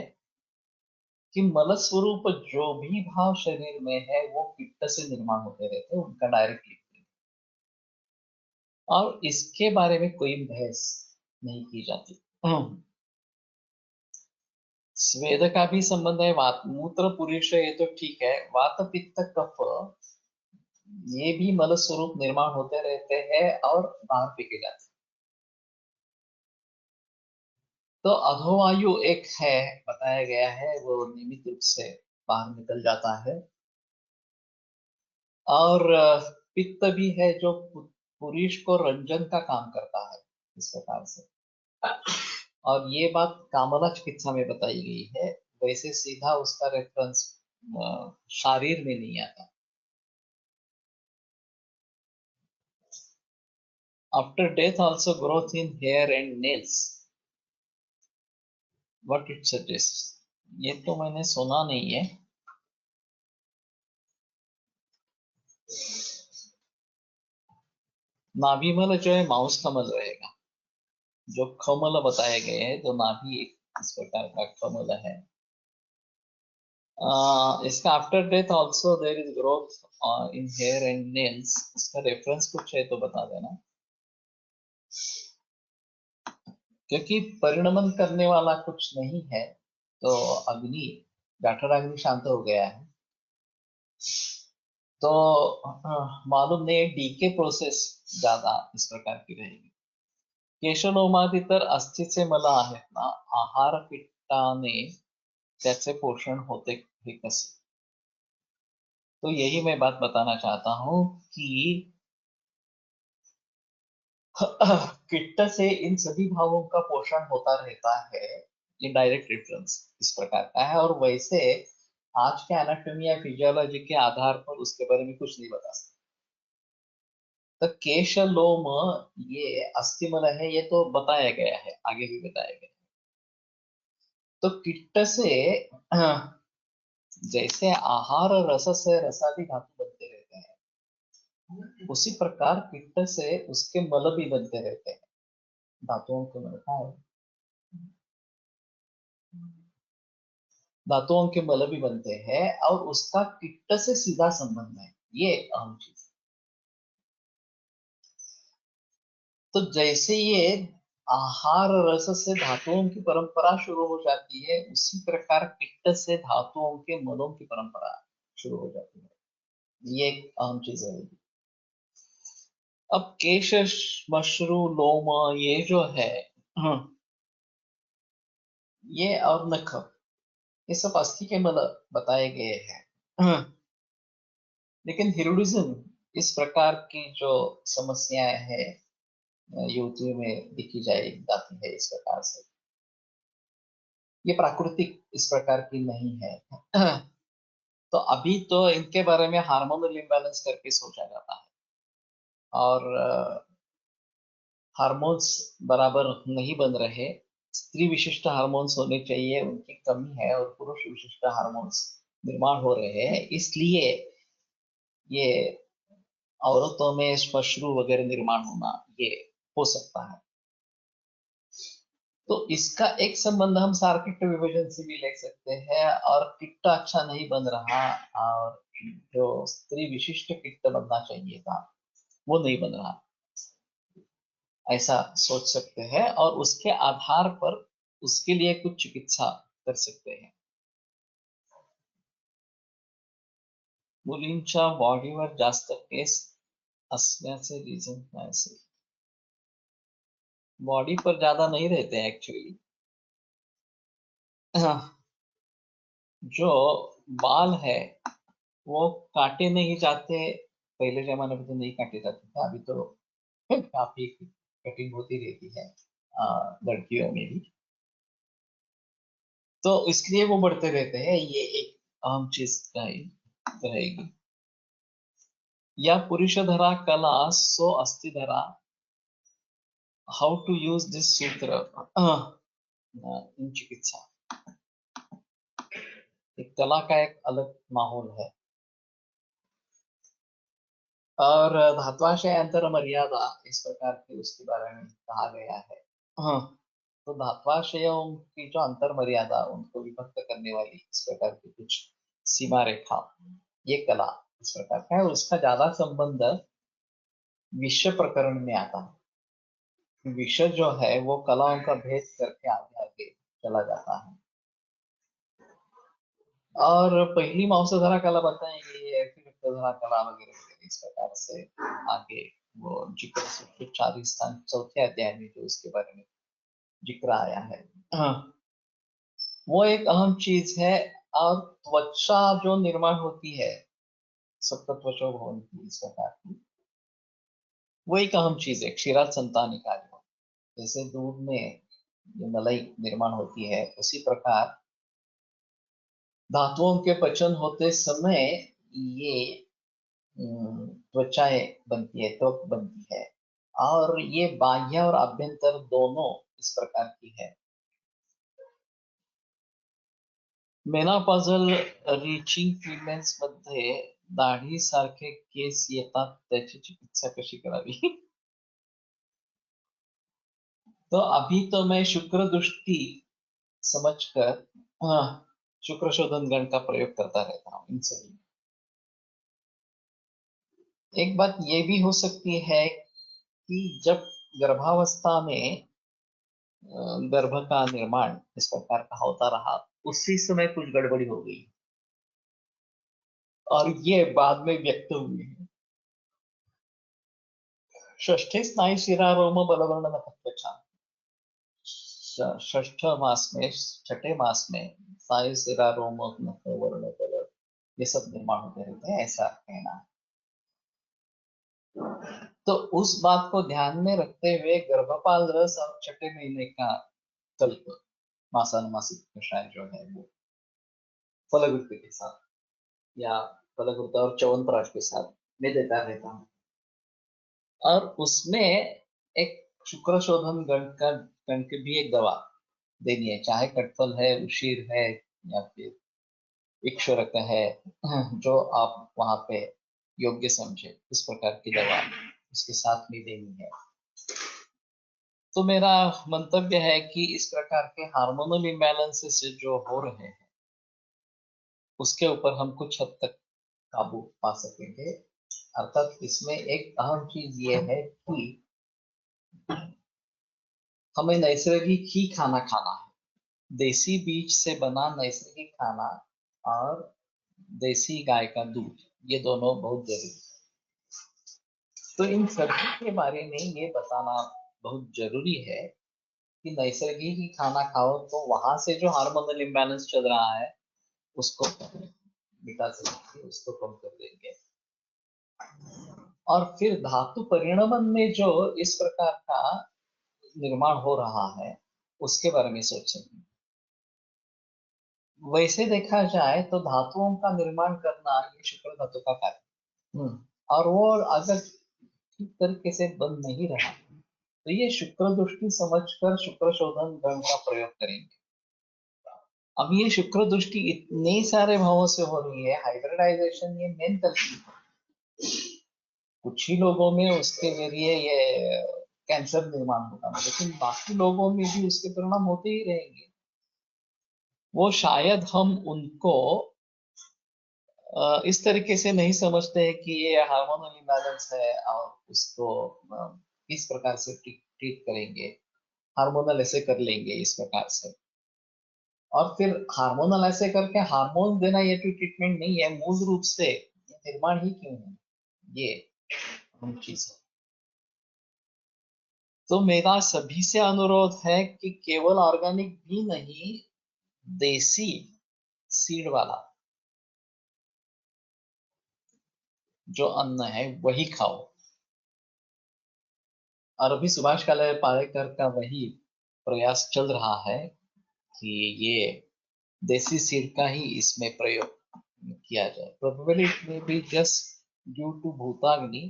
कि मल स्वरूप जो भी भाव शरीर में है वो पित्त से निर्माण होते रहते हैं, उनका डायरेक्ट लिंक, और इसके बारे में कोई बहस नहीं की जाती। स्वेद का भी संबंध है, वात मूत्र पुरुष ये तो ठीक है, वात पित्त कफ ये भी मल स्वरूप निर्माण होते रहते हैं और बाहर फेंके जाते हैं। तो अधोवायु एक है बताया गया है, वो नियमित रूप से बाहर निकल जाता है। और पित्त भी है जो पुरुष को रंजन का काम करता है इस प्रकार से। और ये बात कामला चिकित्सा में बताई गई है, वैसे सीधा उसका रेफरेंस शरीर में नहीं आता। After death also growth in hair and nails, what it suggest, ये तो मैंने सुना नहीं है। नाभि मल जो है माउस का मल रहेगा, जो खमल बताए गए हैं तो नाभि एक इस प्रकार का खमल है। इसका after death also there is growth in hair and nails, इसका रेफरेंस कुछ है तो बता देना। क्योंकि परिणमन करने वाला कुछ नहीं है, तो अग्नि, जठराग्नि शांत हो गया है, तो मालूम नहीं डीके प्रोसेस ज्यादा इस प्रकार की रहेगी. केशलोमादी तर अस्थिचे मला आहेत ना, आहार पित्ताने त्याचे पोषण होते हे कसे. तो यही मैं बात बताना चाहता हूँ कि किट्ट से इन सभी भावों का पोषण होता रहता है. ये डायरेक्ट रेफरेंस इस प्रकार का है, और वैसे आज के एनाटॉमी या फिजियोलॉजी के आधार पर उसके बारे में कुछ नहीं बता सकते. तो केश लोम ये अस्थिमल है, ये तो बताया गया है, आगे भी बताया गया है. तो किट्ट से जैसे आहार रस से रसादी धातु बनते रहते हैं, उसी प्रकार किट्ट से उसके मल भी बनते रहते हैं. धातुओं के मल का है, धातुओं के मल भी बनते हैं, और उसका किट्ट से सीधा संबंध है. ये अहम चीज. तो जैसे ये आहार रस से धातुओं की परंपरा शुरू हो जाती है, उसी प्रकार पित्त से धातुओं के मलों की परंपरा शुरू हो जाती है. ये एक अहम चीज है. अब केश, मशरू, लोम, ये जो है, ये और नख, ये सब अस्थि के मल बताए गए हैं. लेकिन हिरुडिज्म इस प्रकार की जो समस्याएं हैं युवतियों में दिखी जाती है इस प्रकार से, ये प्राकृतिक इस प्रकार की नहीं है. तो अभी तो इनके बारे में हार्मोनल इम्बैलेंस करके सोचा जाता है, और हार्मोन्स बराबर नहीं बन रहे. स्त्री विशिष्ट हार्मोन्स होने चाहिए, उनकी कमी है, और पुरुष विशिष्ट हार्मोन्स निर्माण हो रहे हैं, इसलिए ये औरतों में श्मश्रु वगैरह निर्माण होना ये हो सकता है. तो इसका एक संबंध हम सार्किट विभाजन से भी ले सकते हैं, और किट्ट अच्छा नहीं बन रहा, और जो स्त्री विशिष्ट किट्ट बनना चाहिए था वो नहीं बन रहा, ऐसा सोच सकते हैं, और उसके आधार पर उसके लिए कुछ चिकित्सा कर सकते हैं. मुलींच्या बॉडीवर जास्त केस असण्याचे रीजन काय असेल. बॉडी पर ज्यादा नहीं रहते हैं एक्चुअली. जो बाल है वो काटे नहीं जाते. पहले जमाने में तो नहीं काटे जाते थे, अभी तो काफी कटिंग होती रहती है लड़कियों में भी, तो इसलिए वो बढ़ते रहते हैं. ये एक अहम चीज रहेगी. या पुरुष धरा कला सो अस्थि धरा, हाउ टू यूज दिस सूत्र इन चिकित्सा. एक कला का एक अलग माहौल है, और धात्वाशय अंतर मर्यादा इस प्रकार की उसके बारे में कहा गया है. हाँ, तो धात्वाशयों की जो अंतर मर्यादा, उनको विभक्त करने वाली इस प्रकार की कुछ सीमा रेखा, ये कला इस प्रकार का है. उसका ज्यादा संबंध विषय प्रकरण में आता है. विषय जो है वो कलाओं का भेद करके आगे आगे चला जाता है. और पहली मांसधरा कला बताएंगे, फिर रक्तधरा कला वगैरह वगैरह इस प्रकार से आगे वो जिक्र 40 स्थान चौथे अध्याय में जो उसके बारे में जिक्र आया है. हाँ, वो एक अहम चीज है. और त्वचा जो निर्माण होती है, सप्त त्वचा भवन की इस प्रकार की, वो एक अहम चीज है. क्षीरात संतानिका, जैसे दूध में ये मलाई निर्माण होती है, उसी प्रकार धातुओं के पचन होते समय ये त्वचाएं बनती है, त्वक बनती है, और ये बाह्य और आभ्यंतर दोनों इस प्रकार की है. मेनोपॉजल रीचिंग फीमेल्स मध्ये दाढी सारखे केस येतात, त्याची चिकित्सा कशी करावी. तो अभी तो मैं शुक्र दृष्टि समझकर शुक्र शोधन गण का प्रयोग करता रहता हूँ इन सभी. एक बात ये भी हो सकती है कि जब गर्भावस्था में गर्भ का निर्माण इस प्रकार का होता रहा, उसी समय कुछ गड़बड़ी हो गई और ये बाद में व्यक्त हुई है। षष्ठे स्नायु शिरारोम बलवर्ण नखत्वचा, षष्ठ मास में, छठे मास में स्नायु शिरारोम नख वर्ण बल ये सब निर्माण होते रहते हैं, ऐसा कहना है। तो उस बात को ध्यान में रखते हुए गर्भपाल रस और छठे महीने का कल्प मासानुमासिक कषाय जो है वो फलगुप्त के साथ या फलगुप्त और च्यवनप्राश के साथ मैं देता रहता हूँ। और उसमें एक शुक्र शोधन गण की भी एक दवा देनी है, चाहे कटफल है, उशीर है या फिर इक्षुरक है, जो आप वहां पे योग्य समझे इस प्रकार की दवा उसके साथ में देनी है। तो मेरा मंतव्य है कि इस प्रकार के हार्मोनल इम्बैलेंसेस जो हो रहे हैं उसके ऊपर हम कुछ हद तक काबू पा सकेंगे। अर्थात इसमें एक अहम चीज ये है कि हमें नैसर्गिक ही खाना खाना है। देसी बीज से बना नैसर्गिक खाना और देसी गाय का दूध, ये दोनों बहुत जरूरी है। तो इन सभी के बारे में ये बताना बहुत जरूरी है कि नैसर्गिक ही खाना खाओ, तो वहां से जो हार्मोनल इम्बैलेंस चल रहा है उसको मिटा सकेंगे, उसको कम कर देंगे। और फिर धातु परिणमन में जो इस प्रकार का निर्माण हो रहा है उसके बारे में सोचेंगे। वैसे देखा जाए तो धातुओं का निर्माण करना ये शुक्र धातु का कार्य है। और वो अगर ठीक तरीके से बन नहीं रहा तो ये शुक्र दृष्टि समझकर शुक्र शोधन गण का प्रयोग करेंगे। अब ये शुक्र दृष्टि इतने सारे भावों से हो रही है, हाइब्रिडाइजेशन ये मेन तरकीब है। कुछ ही लोगों में उसके जरिए ये कैंसर निर्माण होगा, लेकिन बाकी लोगों में भी उसके परिणाम होते ही रहेंगे। वो शायद हम उनको इस तरीके से नहीं समझते हैं कि ये हार्मोनल इम्बैलेंस है और उसको किस प्रकार से ट्रीट करेंगे, हार्मोनल ऐसे कर लेंगे इस प्रकार से। और फिर हार्मोनल ऐसे करके हार्मोन देना ये कोई ट्रीटमेंट नहीं है, मूल रूप से निर्माण ही क्यों है, ये हम चीज है। तो मेरा सभी से अनुरोध है कि केवल ऑर्गेनिक भी नहीं, देसी सीड वाला जो अन्न है वही खाओ। और अभी सुभाष काले पालेकर का वही प्रयास चल रहा है कि ये देसी सीड का ही इसमें प्रयोग किया जाए। Probably it may be just due to भूताग्नि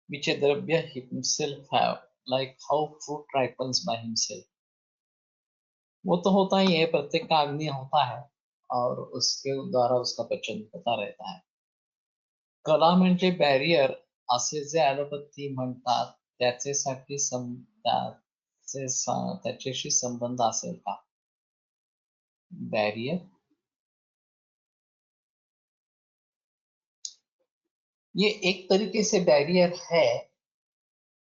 which a Dravya himself have, like how fruit ripens by himself। वो तो होता ही है, प्रत्येक का अग्नि होता है और उसके द्वारा उसका पचन होता रहता है। कला म्हणजे बॅरियर असे जे ॲलोपॅथी म्हणतात, त्याच्याशी संबंध असेल का? बैरियर ये एक तरीके से बैरियर है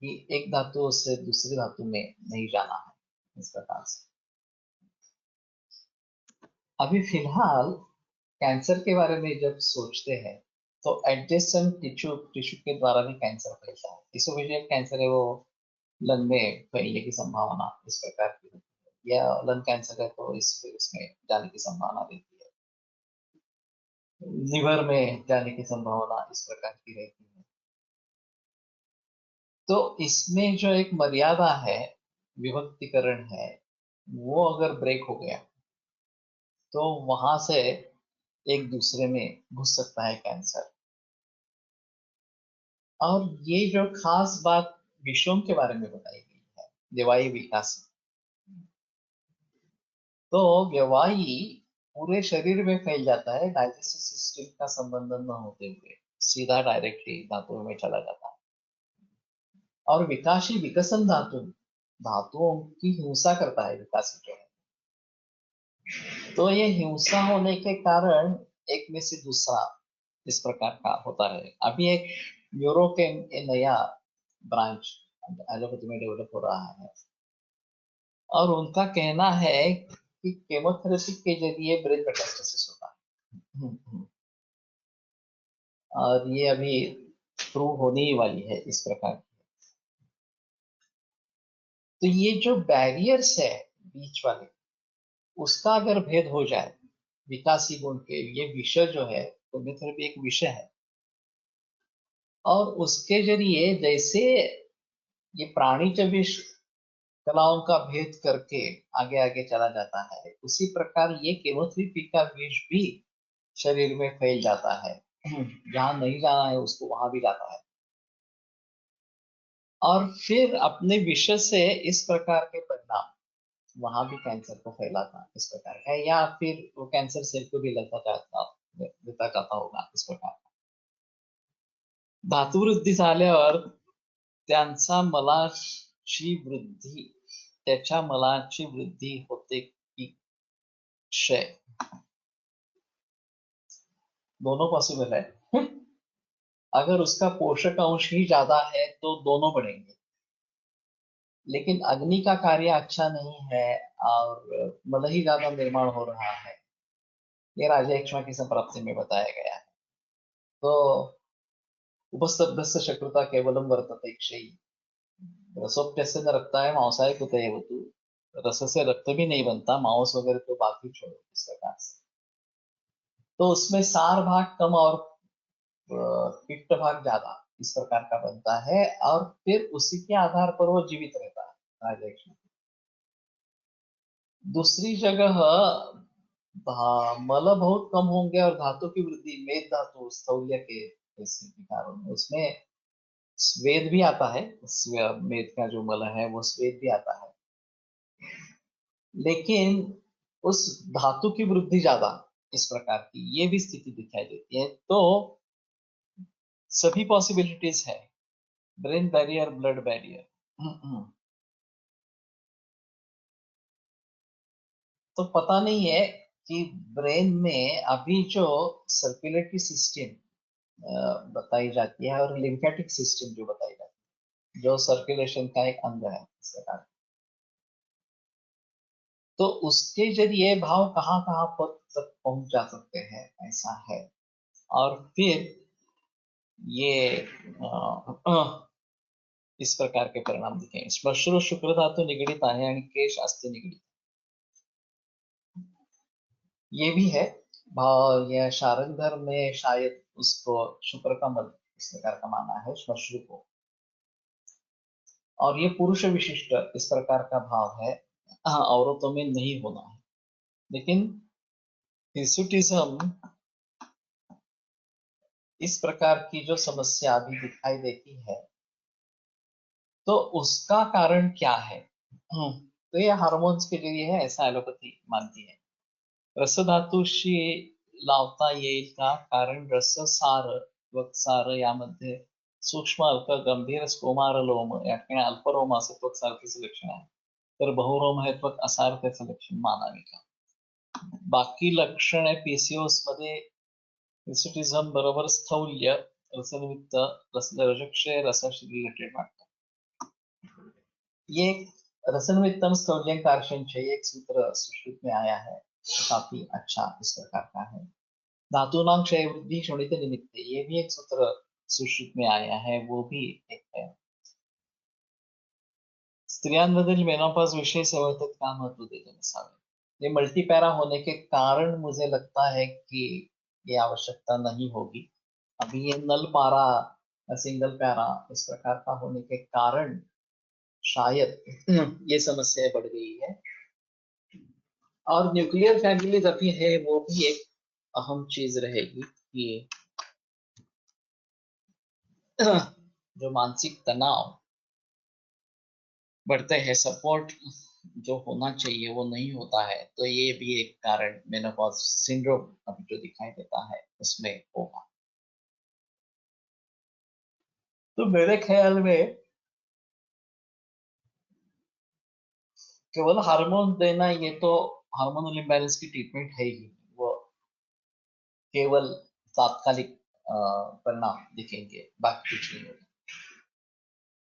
कि एक धातु से दूसरी धातु में नहीं जाना है इस प्रकार से। अभी फिलहाल कैंसर के बारे में जब सोचते हैं तो एडजेसेंट टिश्यू टिश्यू के द्वारा भी कैंसर फैलता है। इसोफेजियल कैंसर है वो लंग में फैलने की संभावना इस प्रकार की होती है, या लंग कैंसर है तो इसमें जाने की संभावना रहती है, लिवर में जाने की संभावना इस प्रकार की रहती है। तो इसमें जो एक मर्यादा है, विभक्तिकरण है, वो अगर ब्रेक हो गया तो वहां से एक दूसरे में घुस सकता है कैंसर। और ये जो खास बात विषयों के बारे में बताई गई है, देवाई विकास, तो व्यवाही पूरे शरीर में फैल जाता है, डाइजेस्टिव सिस्टम का संबंध न होते हुए सीधा डायरेक्टली धातुओं में चला जाता है। और विकासी विकसन धातु धातुओं की हिंसा करता है, विकासी जो है। तो ये हिंसा होने के कारण एक में से दूसरा इस प्रकार का होता है। अभी एक न्यूरो के नया ब्रांच एलोपैथी में डेवलप हो रहा है, और उनका कहना है कि केमोथेरेपी के जरिए ब्रेन मेटास्टेसिस होता है। और ये अभी प्रूव होने ही वाली है इस प्रकार की। तो ये जो बैरियर्स है बीच वाले, उसका अगर भेद हो जाए विकासी गुण के, ये विषय जो है केमोथेरेपी एक विषय है, और उसके जरिए जैसे ये प्राणी जब विष कलाओं का भेद करके आगे आगे चला जाता है, उसी प्रकार ये केमोथेरेपी का विष भी शरीर में फैल जाता है। जहां नहीं जाना है उसको वहां भी जाता है, और फिर अपने विषय से इस प्रकार के परिणाम वहां भी कैंसर को फैलाता इस प्रकार है, या फिर वो कैंसर सेल को भी लेता जाता होगा इस प्रकार। धातुवृद्धी झाल्यावर त्यांचा मलाची वृद्धी त्याच्या मलाची वृद्धि होते की क्षय, दोनों पॉसिबल है। अगर उसका पोषक अंश ही ज्यादा है तो दोनों बढ़ेंगे, लेकिन अग्नि का कार्य अच्छा नहीं है और मल ही ज्यादा निर्माण हो रहा है, ये राजा एक्ष्मा की संप्राप्ति में बताया गया है। तो उपस्तब्धस्य शत्रुता केवलम वर्तते क्षयी, रसोप्यस्य न रक्ताय मांसाय कुतएव तु, रस से रक्त भी नहीं बनता, मांस वगैरह तो बाकी छोड़ो इस प्रकार से। तो उसमें सार भाग कम और पित्त भाग ज्यादा इस प्रकार का बनता है, और फिर उसी के आधार पर वो जीवित रहता है राजयक्ष। दूसरी जगह मल बहुत कम होंगे और धातु की वृद्धि, मेद धातु स्थौल्य के ऐसे कारण उसमें स्वेद भी आता है, मेद का जो मल है वो स्वेद भी आता है, लेकिन उस धातु की वृद्धि ज्यादा इस प्रकार की ये भी स्थिति दिखाई देती है। तो सभी पॉसिबिलिटीज है, ब्रेन बैरियर, ब्लड बैरियर। तो पता नहीं है कि ब्रेन में अभी जो सर्कुलेटरी सिस्टम बताई जाती है और लिम्फेटिक सिस्टम जो बताई जाती है, जो सर्कुलेशन का एक अंग है इस प्रकार, तो उसके जरिए भाव कहाँ कहाँ तक पहुंच जा सकते हैं ऐसा है। और फिर ये इस प्रकार के परिणाम दिखेंगे। श्मश्रु शुक्र धातु निगडित आहे आणि केश अस्थि निगडित, ये भी है भाव। यह शारंग धर्म में शायद उसको शुक्र का मल इस प्रकार का माना है श्मश्रु को, और ये पुरुष विशिष्ट इस प्रकार का भाव है। हाँ, औरतों में नहीं होना है, लेकिन हिर्सुटिज्म इस प्रकार की जो समस्या अभी दिखाई देती है, तो उसका कारण क्या है? तो ये हार्मोन्स के जरिए है ऐसा एलोपैथी मानती है। रसधातूशी लावता येईल का, कारण रससार त्वक्सार यामध्ये सूक्ष्म अल्प गंभीर स्कोमार लोम या ठिकाणी अल्परोम असं त्वक्सारतेचं लक्षण आहे, तर बहुरोम हे त्वक असारतेचं लक्षण मानावे का? बाकी लक्षण आहे पीसीओएस मध्ये हिर्सुटिझम बरोबर स्थौल्य, रसनिमित्त, रजक्षय रसाशी रिलेटेड वाटतं। ये रसनिमित्तम स्थौल्यं कार्शंच एक सूत्र सुश्रुत में आया है, काफी अच्छा इस प्रकार का है। धातुनां क्षय वृद्धि शोणित निमित्त, ये भी एक सूत्र सुश्रुत में आया है, वो भी एक है। स्त्रियांमधील मेनोपॉज विषय सवयतेत का महत्व देते नसावे, ये मल्टीपैरा होने के कारण मुझे लगता है कि ये आवश्यकता नहीं होगी। अभी ये नल पारा सिंगल पैरा इस प्रकार का होने के कारण शायद ये समस्या बढ़ गई है। और न्यूक्लियर फैमिलीज अभी है, वो भी एक अहम चीज रहेगी कि जो मानसिक तनाव बढ़ते हैं, सपोर्ट जो होना चाहिए वो नहीं होता है, तो ये भी एक कारण मेनोपॉज सिंड्रोम अभी जो दिखाई देता है उसमें होगा। तो मेरे ख्याल में केवल हार्मोन देना, ये तो हार्मोनल इम्बैलेंस की ट्रीटमेंट है ही, वो केवल तात्कालिक परिणाम दिखेंगे, बाकी कुछ नहीं होगा।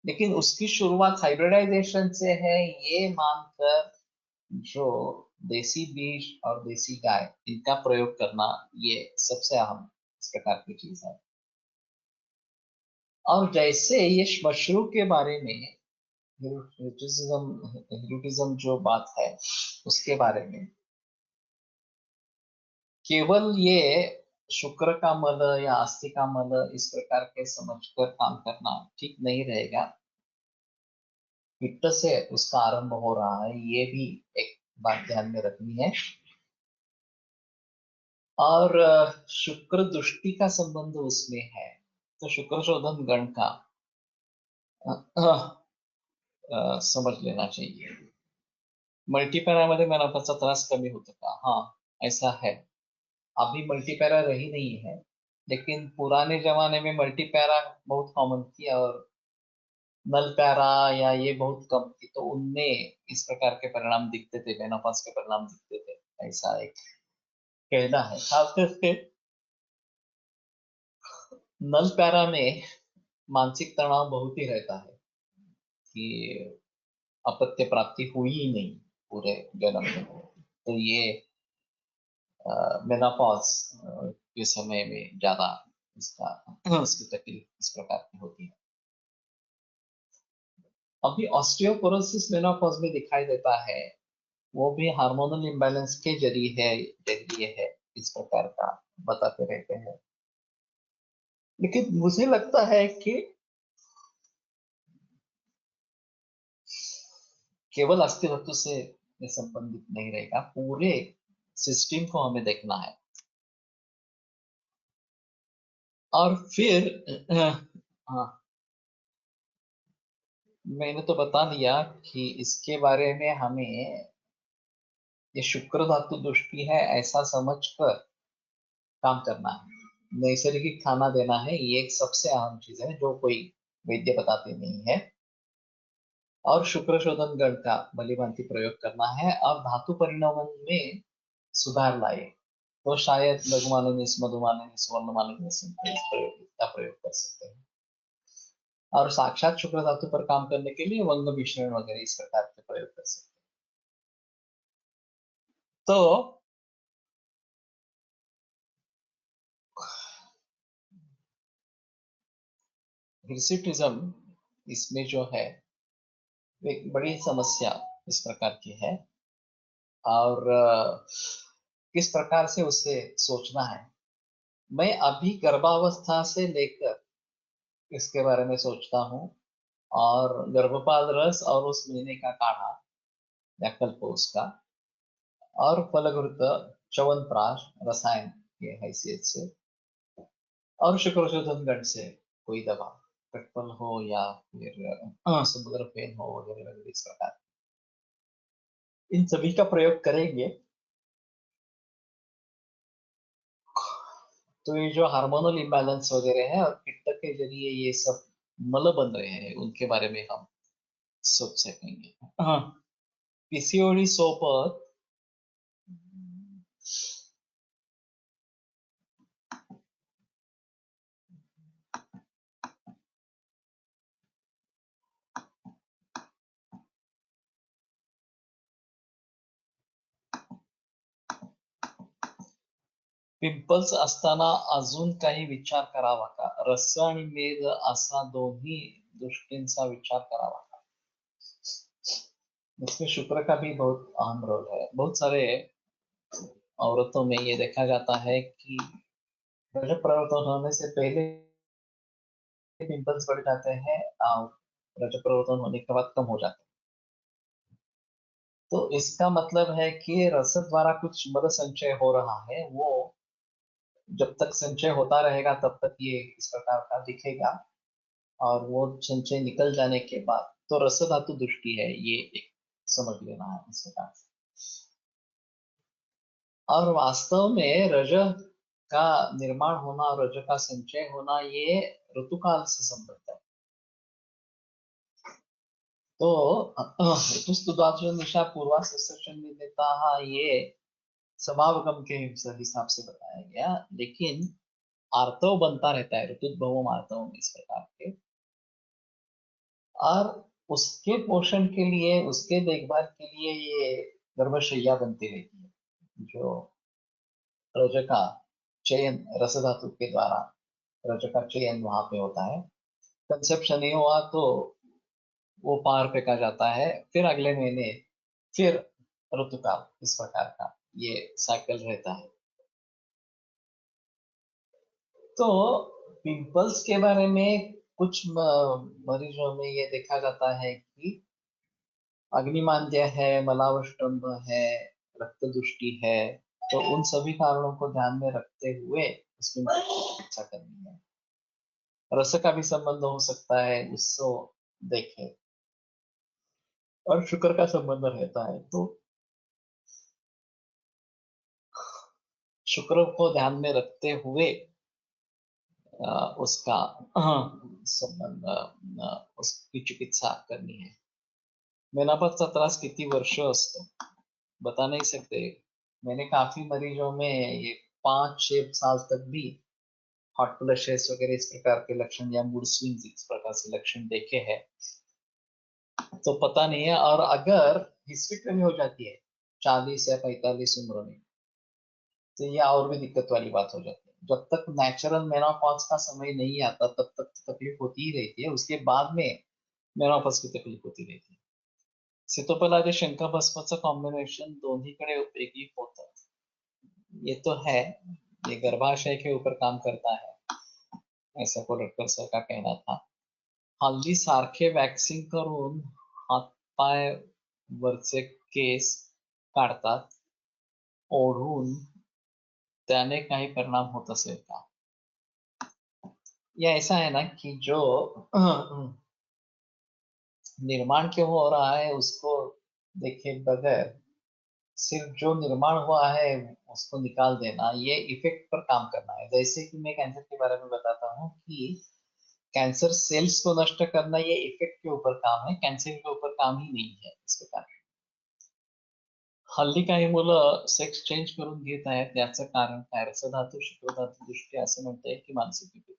लेकिन उसकी शुरुआत हाइब्रिडाइजेशन से है, ये मानकर जो देसी बीज और देसी गाय इनका प्रयोग करना, ये सबसे अहम इस प्रकार की चीज है। और जैसे ये मशरूम के बारे में हिरुटिज्म जो बात है उसके बारे में, केवल ये शुक्र का मल या अस्थि का मल इस प्रकार के समझकर काम करना ठीक नहीं रहेगा। पित्त से उसका आरंभ हो रहा है, ये भी एक बात ध्यान में रखनी है। और शुक्र दृष्टि का संबंध उसमें है, तो शुक्र शोधन गण का समझ लेना चाहिए। मल्टीपैरा मध्ये मेनोपॉजचा त्रास कमी होतो का? हाँ, ऐसा है। अभी मल्टीपैरा रही नहीं है, लेकिन पुराने जमाने में मल्टीपैरा बहुत कॉमन थी और नल पैरा या ये बहुत कम थी, तो उनमें इस प्रकार के परिणाम दिखते थे, मेनोपॉज के परिणाम दिखते थे, ऐसा एक कहना है। खास करके नल पैरा में मानसिक तनाव बहुत ही रहता है कि अपत्य प्राप्ति हुई ही नहीं पूरे जन्म में, तो ये मेनोपॉज के समय में ज्यादा इसका उसकी तकलीफ इस प्रकार की होती है। अभी ऑस्टियोपोरोसिस मेनोपॉज में दिखाई देता है, वो भी हार्मोनल इम्बैलेंस के जरिए है इस प्रकार का बताते रहते हैं। लेकिन मुझे लगता है कि केवल अस्थि धातु से ये संबंधित नहीं रहेगा, पूरे सिस्टम को हमें देखना है। और फिर हाँ, मैंने तो बता दिया कि इसके बारे में हमें ये शुक्र धातु दृष्टि है ऐसा समझकर काम करना है। नैसर्गिक खाना देना है, ये एक सबसे अहम चीज है जो कोई वैद्य बताते नहीं है। और शुक्र शोधन गण का भलीभांति प्रयोग करना है और धातु परिणमन में सुधार लाए, तो शायद लघुमाननिस, मधुमाननिस, वर्णमाननिस का प्रयोग कर सकते हैं। और साक्षात शुक्र धातु पर काम करने के लिए वंग मिश्रण वगैरह इस प्रकार के प्रयोग कर सकते हैं। तो हिर्सिटिज्म इसमें जो है एक बड़ी समस्या इस प्रकार की है, और किस प्रकार से उसे सोचना है। मैं अभी गर्भावस्था से लेकर इसके बारे में सोचता हूँ, और गर्भपाल रस और उस महीने का काढ़ा या कल्पोस का, और फलघृत च्यवनप्राश रसायन के हैसियत से, और शुक्रशोधन गण से कोई दवा, कटपल हो या फिर समुद्र फेन हो वगैरह वगैरह इस प्रकार, इन सभी का प्रयोग करेंगे। तो ये जो हार्मोनल इम्बैलेंस वगैरह है और पित्त के जरिए ये सब मल बन रहे हैं, उनके बारे में हम सोच सकेंगे। हाँ, पीसीओडी सोबत पिंपल्स असताना अजून काही विचार करावा का? रस आणि मेद असा दोन्ही दृष्टींचा विचार करावा का? इसमें शुक्र का भी बहुत अहम रोल है। बहुत सारे औरतों में ये देखा जाता है कि रजत परिवर्तन होने से पहले पिंपल्स बढ़ जाते हैं और रजत परिवर्तन होने के बाद कम हो जाते हैं। तो इसका मतलब है कि रस द्वारा कुछ मल संचय हो रहा है, वो जब तक संचय होता रहेगा तब तक ये इस प्रकार का दिखेगा, और वो संचय निकल जाने के बाद तो रस धातु दृष्टि है, ये एक समझ लेना है इस प्रकार से। और वास्तव में रज का निर्माण होना और रज का संचय होना ये ऋतुकाल से संबंध है। तो ऋतुस्तुद्वाचो निशा पूर्वा निर्णीता, ये समावगम के हिसाब से बताया गया, लेकिन आर्तव बनता रहता है, ऋतुद्भवम आर्तवम इस प्रकार के। और उसके पोषण के लिए, उसके देखभाल के लिए ये गर्भशैया बनती रहती है, जो रज का चयन रस धातु के द्वारा रज का चयन वहां पे होता है। कंसेप्शन नहीं हुआ तो वो पार फेंका जाता है, फिर अगले महीने फिर ऋतुकाल, इस प्रकार का ये साइकिल रहता है। तो पिंपल्स के बारे में कुछ मरीजों में ये देखा जाता है कि अग्निमांद्य है, मलावष्टम्भ है, रक्त दुष्टि है, तो उन सभी कारणों को ध्यान में रखते हुए उसमें चिकित्सा करनी है। रस का भी संबंध हो सकता है, उसको देखें, और शुक्र का संबंध रहता है तो शुक्र को ध्यान में रखते हुए उसका संबंध, उसकी चिकित्सा करनी है। मेनापथचा त्रास किती वर्ष असतो बता नहीं सकते। मैंने काफी मरीजों में ये 5-6 साल तक भी हॉट फ्लशेस वगैरह इस प्रकार के लक्षण या मूड स्विंग्स इस प्रकार से लक्षण देखे हैं, तो पता नहीं है। और अगर हिस्टेक्टमी हो जाती है 40 या 45 उम्र में, तो ये और भी दिक्कत वाली बात हो जाती है। जब तक नेचुरल मेनोपॉज का समय नहीं आता तब तक तकलीफ होती ही रहती है, उसके बाद में मेनोपॉज की तकलीफ होती रहती है। सीतोपलादी शंखभस्मचं कॉम्बिनेशन दोन्हीकडे उपयोगी होतं, ये तो है। ये गर्भाशय के ऊपर काम करता है, ऐसा कोल्हटकर सर का कहना था। हल्ली सारखे वॅक्सिंग करून हातपाय वरचे केस काढतात, ओढून, त्याने काही परिणाम होत असेल का? या ऐसा है ना कि जो निर्माण क्यों हो रहा है उसको देखे बगैर सिर्फ जो निर्माण हुआ है उसको निकाल देना, ये इफेक्ट पर काम करना है। जैसे कि मैं कैंसर के बारे में बताता हूँ कि कैंसर सेल्स को नष्ट करना ये इफेक्ट के ऊपर काम है, कैंसर के ऊपर काम ही नहीं है इस प्रकार। हल्ली काही मुलं सेक्स चेंज करून घेत आहेत, याचं कारण काय? रसधातू शुक्रधातू दृष्टी असं म्हणते की मानसिक विकृती।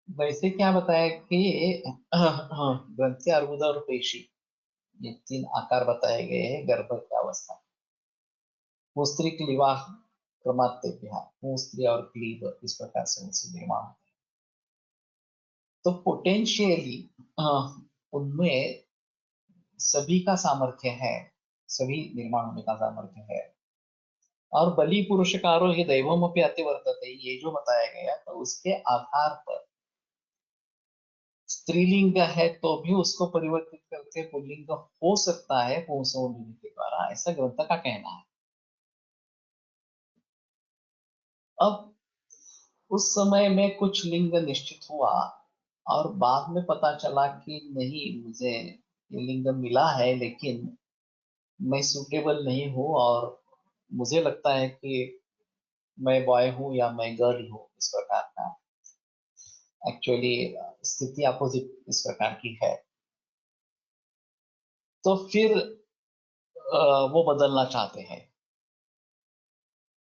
वैसे क्या बताया कि ग्रंथि, अर्बुद और पेशी, ये 3 आकार बताए गए हैं गर्भ की अवस्था। भूस्त्री क्लीवा क्रमात्य, भूस्त्री और क्लीव इस प्रकार से उनसे निर्माण होता है। तो पोटेंशियली उनमें सभी का सामर्थ्य है, सभी निर्माण होने का सामर्थ्य है। और बलि पुरुषकारो ही दैवमपि अतिवर्तते, ये जो बताया गया, तो उसके आधार पर स्त्रीलिंग है तो भी उसको परिवर्तित करके पुल्लिंग हो सकता है पुंसवन विधि के द्वारा, ऐसा ग्रंथ का कहना है। अब उस समय में कुछ लिंग निश्चित हुआ और बाद में पता चला कि नहीं, मुझे ये लिंग मिला है लेकिन मैं सूटेबल नहीं हूँ, और मुझे लगता है कि मैं बॉय हूँ या मैं गर्ल हूँ, इस प्रकार का एक्चुअली स्थिति अपोजिट इस प्रकार की है। तो फिर वो बदलना चाहते हैं।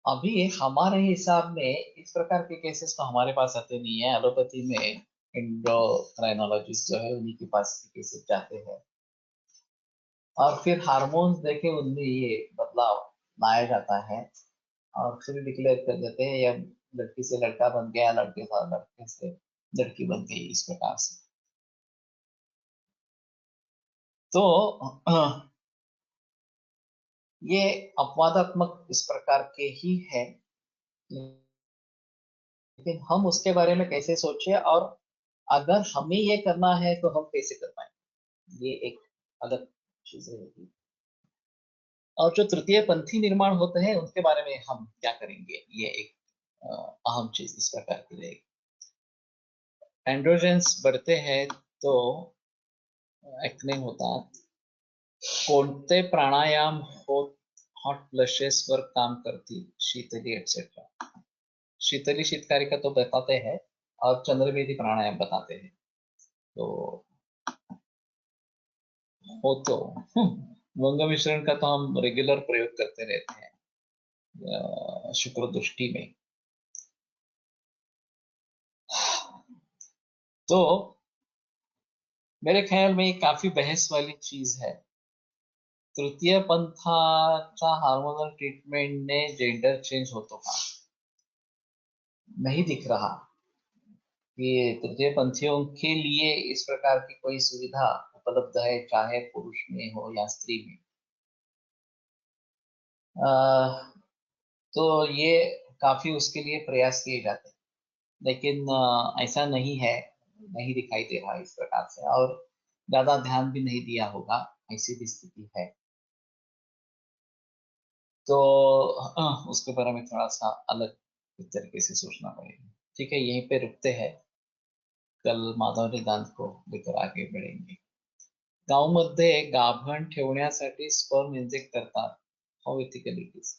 अभी हमारे हिसाब में इस प्रकार के केसेस तो हमारे पास आते नहीं है। एलोपैथी में एंडोक्राइनोलॉजिस्ट जो है उन्हीं के पास केसेस जाते हैं, और फिर हार्मोन्स देके उनमें ये बदलाव लाया जाता है, और फिर डिक्लेयर कर देते हैं या लड़की से लड़का बन गया, लड़के से लड़की बन गई, इस प्रकार से। तो ये अपवादात्मक इस प्रकार के ही है, लेकिन हम उसके बारे में कैसे सोचे, और अगर हमें ये करना है तो हम कैसे कर पाएंगे, ये एक अलग चीज रहेगी। और जो तृतीय पंथी निर्माण होते हैं उनके बारे में हम क्या करेंगे, ये एक अहम चीज इस प्रकार की रहेगी। एंड्रोजेंस बढ़ते हैं तो एक्ने होता। कोणते प्राणायाम हॉट फ्लशेस वर काम करती, शीतली एक्सेट्रा। शीतली शीतकारी का तो बताते हैं, और चंद्रवेदी प्राणायाम बताते हैं। तो हो तो वंग मिश्रण का तो हम रेगुलर प्रयोग करते रहते हैं शुक्र दृष्टि में। तो मेरे ख्याल में ये काफी बहस वाली चीज है। तृतीय पंथाचा हार्मोनल ट्रीटमेंट ने जेंडर चेंज होतो का? नहीं दिख रहा कि तृतीय पंथियों के लिए इस प्रकार की कोई सुविधा उपलब्ध है, चाहे पुरुष में हो या स्त्री में। तो ये काफी उसके लिए प्रयास किए जाते हैं, लेकिन ऐसा नहीं है, नहीं दिखाई दे रहा इस प्रकार से, और ज्यादा ध्यान भी नहीं दिया होगा, ऐसी भी स्थिति है। तो उसके बारे में थोड़ा सा अलग तरीके से सोचना पड़ेगा। ठीक है, यहीं पे रुकते हैं, कल माधव निदांत को लेकर आगे बढ़ेंगे। गावमध्ये गाभण ठेवण्यासाठी स्पर्म इंजेक्ट करतात, how ethical it is?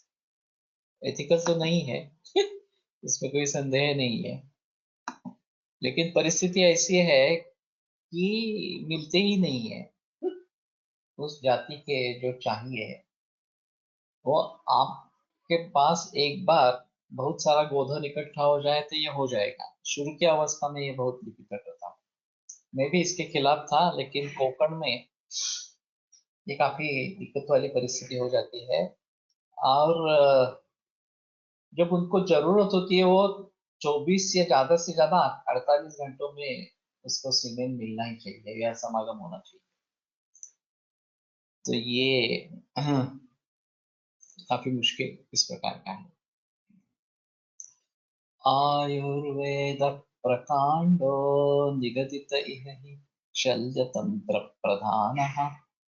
Ethical तो नहीं है इसमें कोई संदेह नहीं है, लेकिन परिस्थिति ऐसी है कि मिलते ही नहीं है उस जाति के जो चाहिए। वो आपके पास एक बार बहुत सारा गोधन इकट्ठा हो जाए तो ये हो जाएगा, शुरू की अवस्था में ये बहुत डिफिकल्ट होता। मैं भी इसके खिलाफ था, लेकिन कोकण में ये काफी दिक्कत वाली परिस्थिति हो जाती है। और जब उनको जरूरत होती है, वो 24 या ज्यादा से ज्यादा 48 घंटों में उसको सीमेंट मिलना ही चाहिए या समागम होना चाहिए। तो ये काफी मुश्किल इस प्रकार का है। आयुर्वेद प्रकांडो निगदित इह हि शल्यतंत्र प्रधानः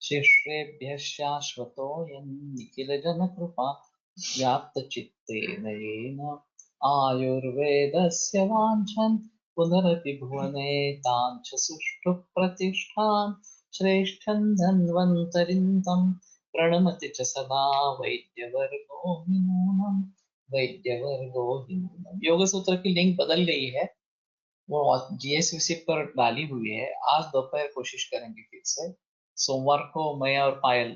शिष्येभ्यः शाश्वतोऽयं निखिल जन कृपा व्याप्त चित्तेन येन आयुर्वेदस्य वाञ्छन् पुनरपि भुवने ताञ्च सुष्ठु प्रतिष्ठां श्रेष्ठं धन्वन्तरिं तं प्रणमति च सदा वैद्यवर्गो हि नूनम् वैद्यवर्गो हि नूनम्। योग सूत्र की लिंक बदल गई है, वो जीएसवीसी पर डाली हुई है। आज दोपहर कोशिश करेंगे फिर से। सोमवार को मैं और पायल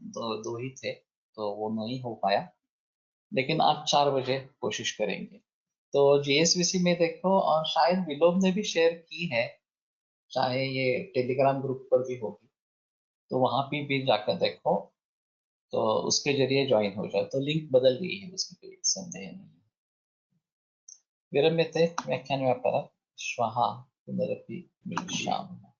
दो ही थे, तो वो नहीं हो पाया, लेकिन आज 4 बजे कोशिश करेंगे। तो जीएसवीसी में देखो, और शायद विलोम ने भी शेयर की है, चाहे ये टेलीग्राम ग्रुप पर भी होगी, तो वहां भी जाकर देखो, तो उसके जरिए ज्वाइन हो जाए। तो लिंक बदल गई है, उसमें कोई संदेह नहीं है। विरम्यते व्याख्यानव्यापारः श्वः पुनरपि मिलिष्यामः।